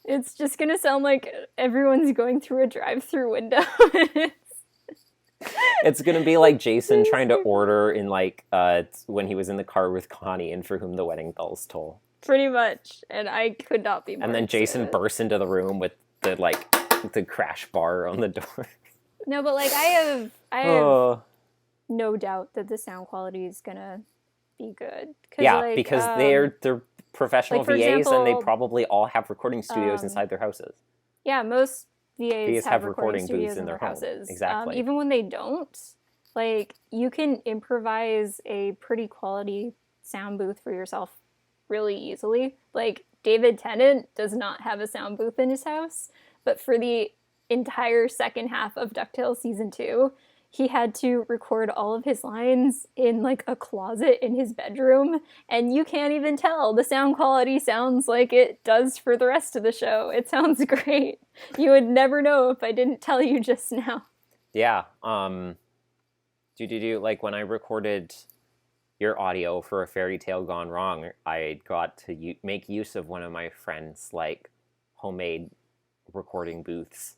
It's just gonna sound like everyone's going through a drive-through window.
It's gonna be like Jason trying to order in like when he was in the car with Connie and For Whom the Wedding Bells Toll.
Pretty much, and I could not be more
And then Jason
excited.
bursts into the room with the crash bar on the door.
No, but like I have no doubt that the sound quality is gonna be good.
Yeah, because they're professional
like, for
VAs
example,
and they probably all have recording studios inside their houses.
Yeah, most VAs have recording
booths
studios
in their
houses.
Exactly.
Even when they don't, like, you can improvise a pretty quality sound booth for yourself really easily. Like, David Tennant does not have a sound booth in his house, but for the entire second half of DuckTales Season 2, he had to record all of his lines in, like, a closet in his bedroom, and you can't even tell. The sound quality sounds like it does for the rest of the show. It sounds great. You would never know if I didn't tell you just now.
Yeah. Like, when I recorded your audio for A Fairy Tale Gone Wrong, I got to make use of one of my friends' like homemade recording booths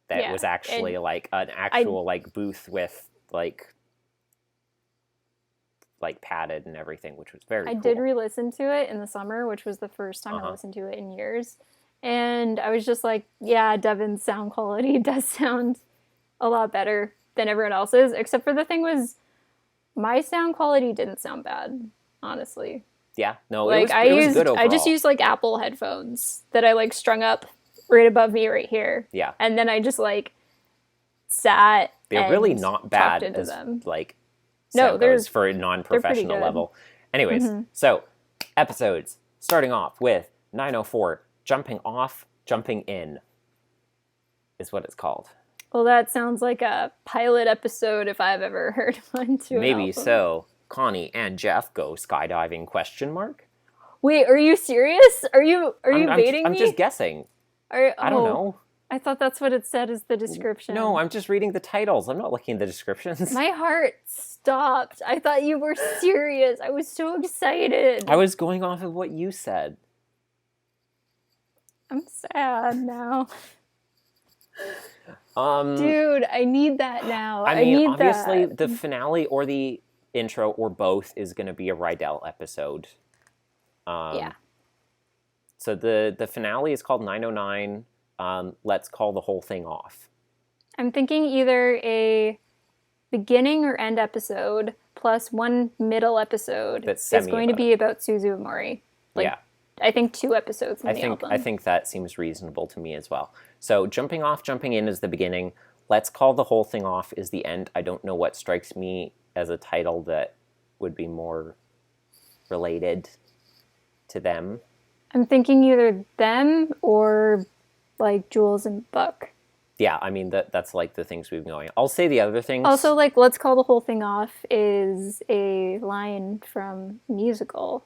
that was actually like an actual like booth with like padded and everything, which was very cool.
I did re-listen to it in the summer, which was the first time I listened to it in years, and I was just like, yeah, Devin's sound quality does sound a lot better than everyone else's, except for the thing was my sound quality didn't sound bad, honestly.
Yeah, no,
like
it was good overall.
I just used like Apple headphones that I like strung up right above me right here.
Yeah.
And then I just like sat.
They're really not bad as
them.
Like
no,
goes for a non-professional level. Anyways, so episodes starting off with 904, jumping off, jumping in is what it's called.
Well, that sounds like a pilot episode if I've ever heard one.
Maybe so. Connie and Jeff go skydiving ?
Wait, are you serious? Are you baiting me?
I'm just guessing. I don't know.
I thought that's what it said as the description.
No, I'm just reading the titles. I'm not looking at the descriptions.
My heart stopped. I thought you were serious. I was so excited.
I was going off of what you said.
I'm sad now. Dude, I need that now.
I mean, obviously, the finale or the intro or both is going to be a Rydell episode.
Yeah.
So the finale is called 909. Let's call the whole thing off.
I'm thinking either a beginning or end episode plus one middle episode
that's
going to be about Suzu Amori.
Yeah.
I think 2 episodes in the album.
I think that seems reasonable to me as well. So jumping off, jumping in is the beginning. Let's call the whole thing off is the end. I don't know what strikes me as a title that would be more related to them.
I'm thinking either them or like Jules and Buck.
Yeah, I mean that's like the things we've been going. I'll say the other things.
Also, like, let's call the whole thing off is a line from musical.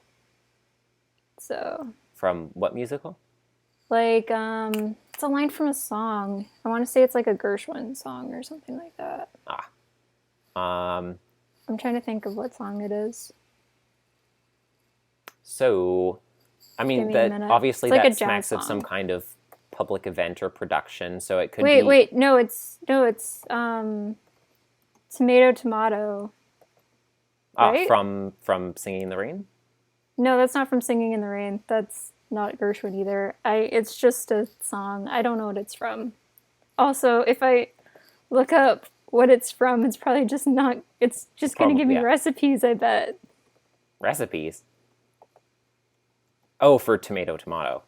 So,
From what musical?
like, it's a line from a song. I want to say it's like a Gershwin song or something like that.
Um,
I'm trying to think of what song it is.
So, I
Give
mean,
me a
that
minute.
obviously
It's like a
that smacks
jazz
of some
song.
kind of public event or production. So it could
Wait,
be
wait, no, it's tomato tomato, right?
from Singing in the Rain.
No, that's not from Singing in the Rain. That's not Gershwin either. It's just a song. I don't know what it's from. Also, if I look up what it's from, it's probably just not. It's just gonna give
Probably
me
yeah.
recipes. I bet.
Recipes. Oh, for tomato tomato.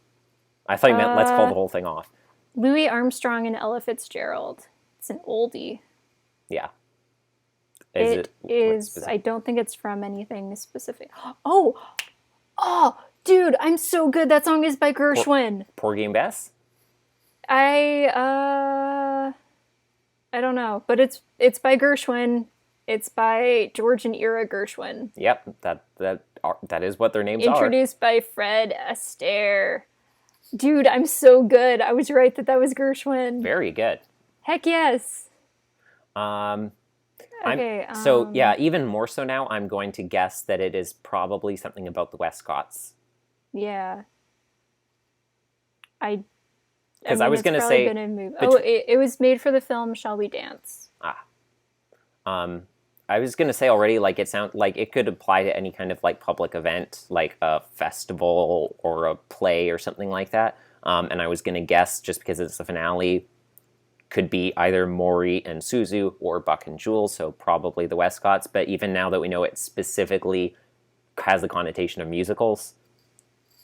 I thought you meant let's call the whole thing off.
Louis Armstrong and Ella Fitzgerald. It's an oldie.
Yeah.
It
what
is.
specific-
I don't think it's from anything specific. Oh, oh, dude, I'm so good. That song is by Gershwin.
Porgy and Bess?
I don't know, but it's by Gershwin. It's by George and Ira Gershwin.
Yep, that is what their names
Introduced by Fred Astaire. Dude, I'm so good. I was right that was Gershwin.
Very good.
Heck yes.
Okay. So yeah, even more so now, I'm going to guess that it is probably something about the Westcotts.
Yeah.
Because I was going to say,
it was made for the film Shall We Dance?
I was going to say already, like it sounds like it could apply to any kind of like public event, like a festival or a play or something like that. And I was going to guess, just because it's the finale, could be either Maury and Suzu or Buck and Jules, so probably the Westcotts. But even now that we know it specifically has the connotation of musicals,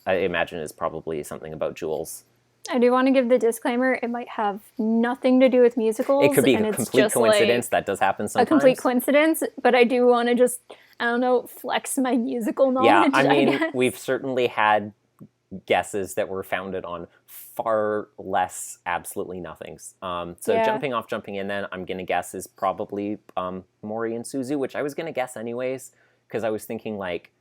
I imagine it's probably something about Jules.
I do want to give the disclaimer, it might have nothing to do with musicals.
It could be
and
a
it's
complete
just
coincidence.
like
That does happen sometimes.
a complete coincidence, but I do want to just, I don't know, flex my musical knowledge.
Yeah, I mean,
guess.
We've certainly had guesses that were founded on far less absolutely nothings. Jumping in then, I'm going to guess is probably Maury and Suzu, which I was going to guess anyways, because I was thinking like,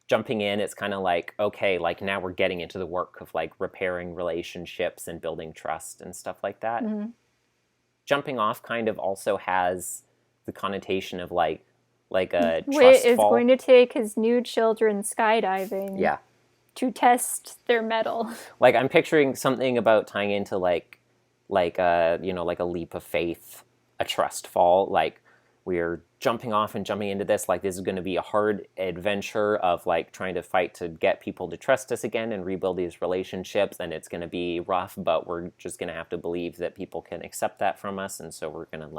jumping in, it's kind of like, okay, like now we're getting into the work of like repairing relationships and building trust and stuff like that.
Mm-hmm.
Jumping off kind of also has the connotation of like a trust
Whit is
fall.
going to take his new children skydiving.
Yeah.
To test their mettle.
Like I'm picturing something about tying into like a leap of faith, a trust fall, like we're jumping off and jumping into this, like this is going to be a hard adventure of like trying to fight to get people to trust us again and rebuild these relationships, and it's going to be rough, but we're just going to have to believe that people can accept that from us, and so we're going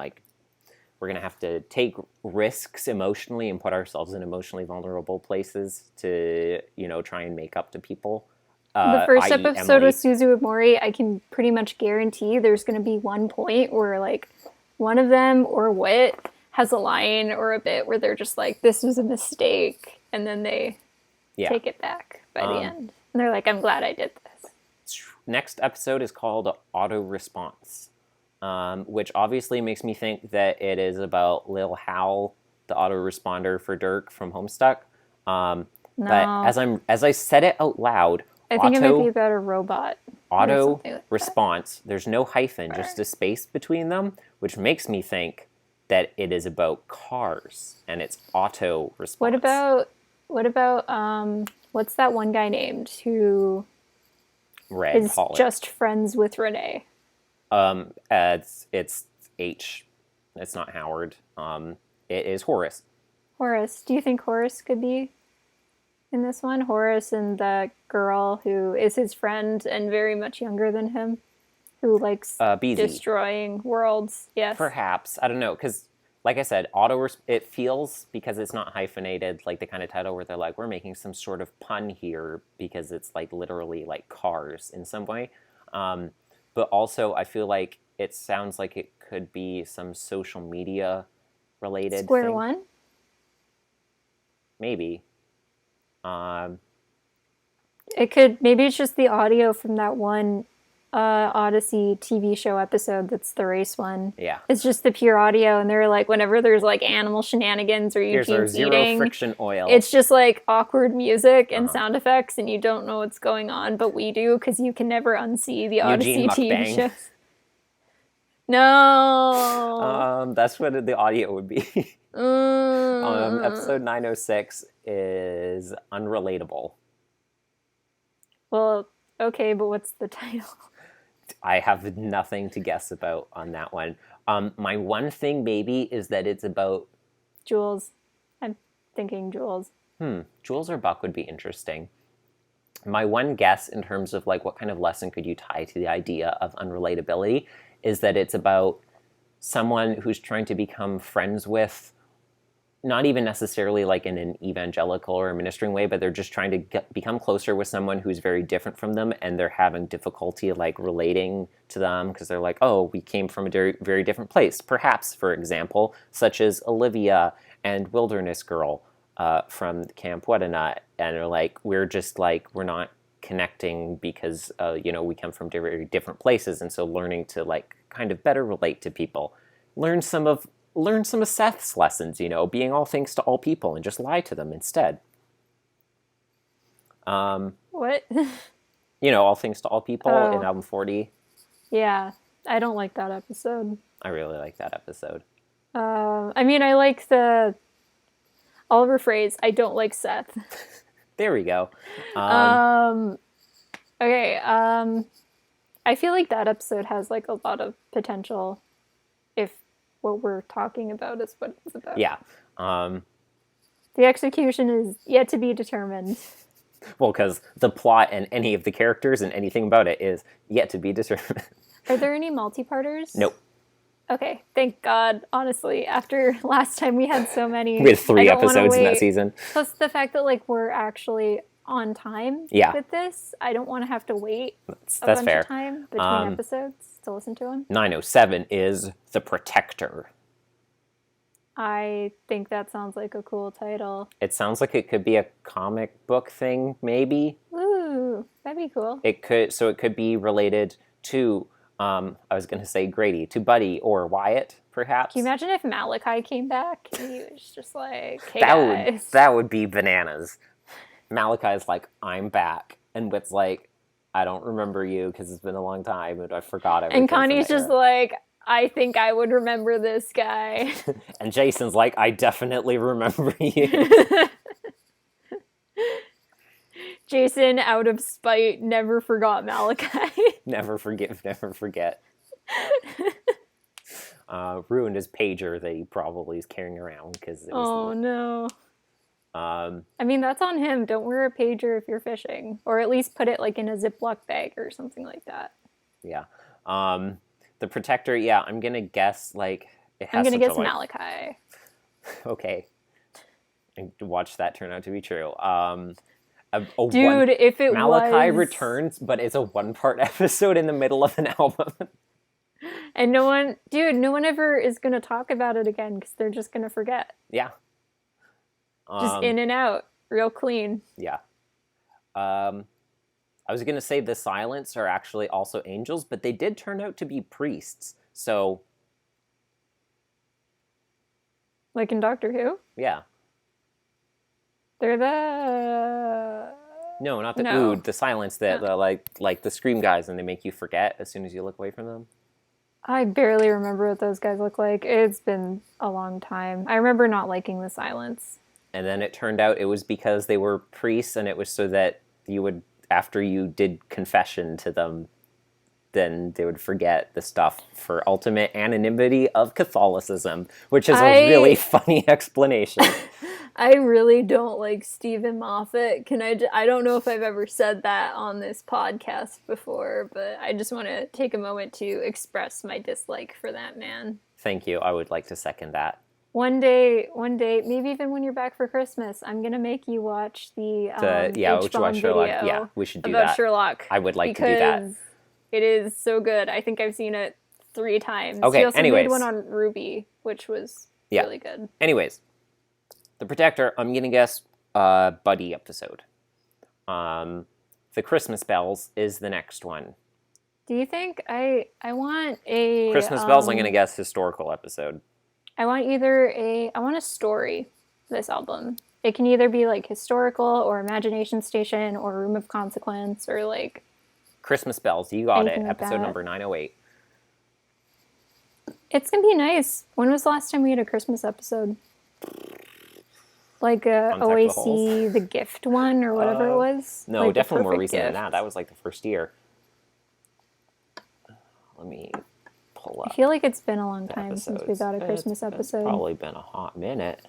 to have to take risks emotionally and put ourselves in emotionally vulnerable places to, try and make up to people.
The first
i.e.
episode
Emily.
with Suzu and Maury, I can pretty much guarantee there's going to be one point where like one of them or Whit has a line or a bit where they're just like, this was a mistake, and then they take it back by the end. And they're like, I'm glad I did this.
Next episode is called Auto Response, which obviously makes me think that it is about Lil Hal, the autoresponder for Dirk from Homestuck.
No.
But as I said it out loud,
I think it might be about a robot.
Auto
like
response. There's no hyphen, just a space between them, which makes me think that it is about cars and it's auto response.
What about what's that one guy named who is just friends with Renee?
It's H. It's not Howard. It is Horace.
Horace. Do you think Horace could be in this one? Horace and the girl who is his friend and very much younger than him, who likes destroying worlds. Yes.
Perhaps. I don't know, because like I said, it feels, because it's not hyphenated, like the kind of title where they're like, we're making some sort of pun here because it's like literally like cars in some way. But also I feel like it sounds like it could be some social media related
Square
thing.
One?
Maybe.
It could, maybe it's just the audio from that one Odyssey TV show episode that's the race one.
Yeah.
It's just the pure audio, and they're like, whenever there's like animal shenanigans or
Here's our
Eugene's
zero
eating,
friction oil.
it's just like awkward music and sound effects, and you don't know what's going on, but we do because you can never unsee the Odyssey TV shows. No.
That's what the audio would be. Episode 906 is Unrelatable.
Well, okay, but what's the title?
I have nothing to guess about on that one. My one thing maybe is that it's about...
Jules. I'm thinking Jules.
Jules or Buck would be interesting. My one guess in terms of like what kind of lesson could you tie to the idea of unrelatability is that it's about someone who's trying to become friends with, not even necessarily like in an evangelical or ministering way, but they're just trying to become closer with someone who's very different from them, and they're having difficulty like relating to them because they're like, oh, we came from a very, very different place. Perhaps, for example, such as Olivia and Wilderness Girl from Camp Whatnot, and they're like, we're not connecting because we come from very different places, and so learning to like kind of better relate to people, learn some of Seth's lessons, being all things to all people and just lie to them instead.
What?
All things to all people in album 40.
Yeah, I don't like that episode.
I really like that episode.
I mean, I like the Oliver phrase, I don't like Seth.
There we go.
Okay, I feel like that episode has like a lot of potential if what we're talking about is what it's about.
Yeah.
The execution is yet to be determined.
Well, because the plot and any of the characters and anything about it is yet to be determined.
Are there any multi-parters?
Nope.
Okay, thank God. Honestly, after last time we had so many.
We had 3 episodes in that season.
Plus the fact that like we're actually on time with this. I don't want to have to wait
that's
a bunch
fair.
of time between episodes to listen to them.
907 is The Protector.
I think that sounds like a cool title.
It sounds like it could be a comic book thing, maybe.
Ooh, that'd be cool.
It could be related to, I was going to say Grady, to Buddy or Wyatt, perhaps.
Can you imagine if Malachi came back and he was just like, hey guys.
That would be bananas. Malachi's like, I'm back. And Whit's like, I don't remember you because it's been a long time and I forgot everything.
And Connie's just like, I think I would remember this guy.
And Jason's like, I definitely remember you.
Jason, out of spite, never forgot Malachi.
Never forgive, never forget. Ruined his pager that he probably is carrying around because it was.
Oh no. I mean, that's on him. Don't wear a pager if you're fishing, or at least put it like in a Ziploc bag or something like that.
Yeah. The Protector. Yeah, I'm gonna guess like it has.
I'm gonna guess Malachi.
Okay. And watch that turn out to be true.
If it
Malachi
was...
returns, but it's a 1-part episode in the middle of an album.
And no one ever is going to talk about it again because they're just going to forget.
Yeah.
Just in and out, real clean.
Yeah. I was going to say the Silents are actually also angels, but they did turn out to be priests. So.
Like in Doctor Who?
Yeah.
They're the...
No, not the Ood. The Silents that like the Scream guys, and they make you forget as soon as you look away from them.
I barely remember what those guys look like. It's been a long time. I remember not liking the Silents.
And then it turned out it was because they were priests, and it was so that you would, after you did confession to them, then they would forget the stuff for ultimate anonymity of Catholicism, which is a really funny explanation.
I really don't like Stephen Moffat. I don't know if I've ever said that on this podcast before, but I just want to take a moment to express my dislike for that man.
Thank you. I would like to second that.
One day, maybe even when you're back for Christmas, I'm going to make you watch the
watch Sherlock. Yeah, we should do that.
About Sherlock.
I would like to do that.
It is so good. I think I've seen it 3 times.
Okay,
he also made one on Ruby, which was really good.
Anyways, The Protector, I'm going to guess Buddy episode. The Christmas Bells is the next one.
Do you think I want a
Christmas Bells, I'm going to guess historical episode.
I want a story this album. It can either be like historical or imagination station or room of consequence or like
Christmas Bells, you got it.
Like
Episode number 908.
It's going to be nice. When was the last time we had a Christmas episode? Like OAC, the gift one or whatever it was?
No,
like
definitely more recent than that. That was like the first year. Let me pull up.
I feel like it's been a long time since we got a Christmas episode.
It's probably been a hot minute.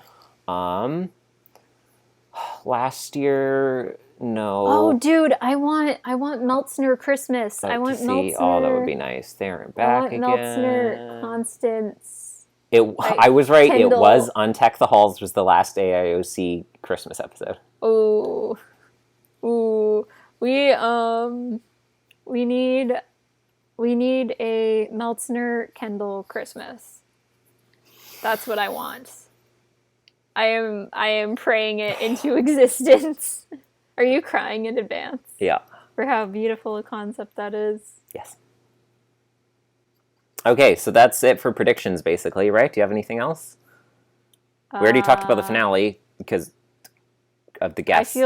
Last year, no.
Oh, dude, I want Meltzner Christmas. I want Meltzner.
Oh, that would be nice. They're back again.
Meltzner, Constance.
I was right.
Kendall.
It was Untech the Halls was the last AIOC Christmas episode.
Ooh. We need a Meltzner Kendall Christmas. That's what I want. I am praying it into existence. Are you crying in advance?
Yeah.
For how beautiful a concept that is.
Yes. Okay, so that's it for predictions, basically, right? Do you have anything else? We already talked about the finale because of the guests.
I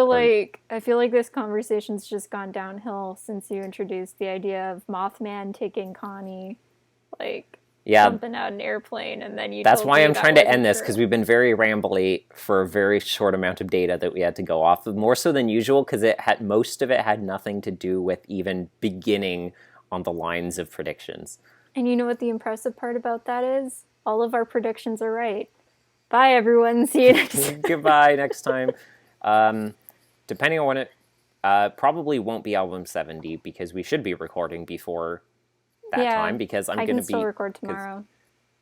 feel like this conversation's just gone downhill since you introduced the idea of Mothman taking Connie, jumping out an airplane, and then you.
That's why I'm trying to end this,
true.
because we've been very rambly for a very short amount of data that we had to go off of, more so than usual, because most of it had nothing to do with even beginning on the lines of predictions.
And you know what the impressive part about that is? All of our predictions are right. Bye, everyone. See you next time.
Goodbye next time. Depending on when it probably won't be album 70 because we should be recording before that time because I can still
record tomorrow.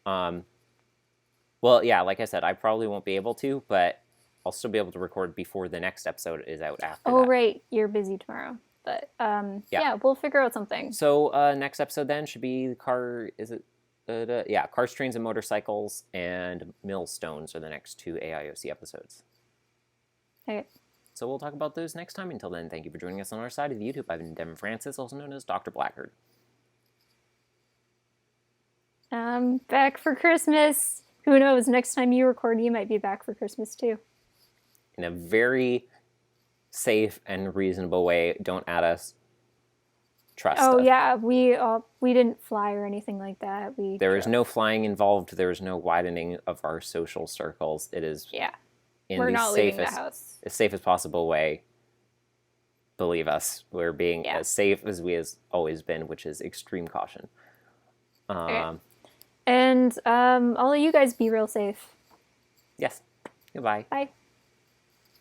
Well, yeah, like I said, I probably won't be able to, but I'll still be able to record before the next episode is out after that.
Oh, right. You're busy tomorrow. But yeah, we'll figure out something.
So next episode then should be Cars, Trains, and Motorcycles, and Millstones are the next 2 AIOC episodes.
Okay.
So we'll talk about those next time. Until then, thank you for joining us on our side of YouTube. I've been Devin Francis, also known as Dr. Blackard.
Back for Christmas. Who knows? Next time you record, you might be back for Christmas too.
In a very safe and reasonable way. Don't add us. Trust us.
Oh yeah, we didn't fly or anything like that.
There is no flying involved. There is no widening of our social circles. It is
we're not leaving the house.
As safe as possible way. Believe us, we're being as safe as we has always been, which is extreme caution.
Okay. And all of you guys be real safe.
Yes. Goodbye.
Bye.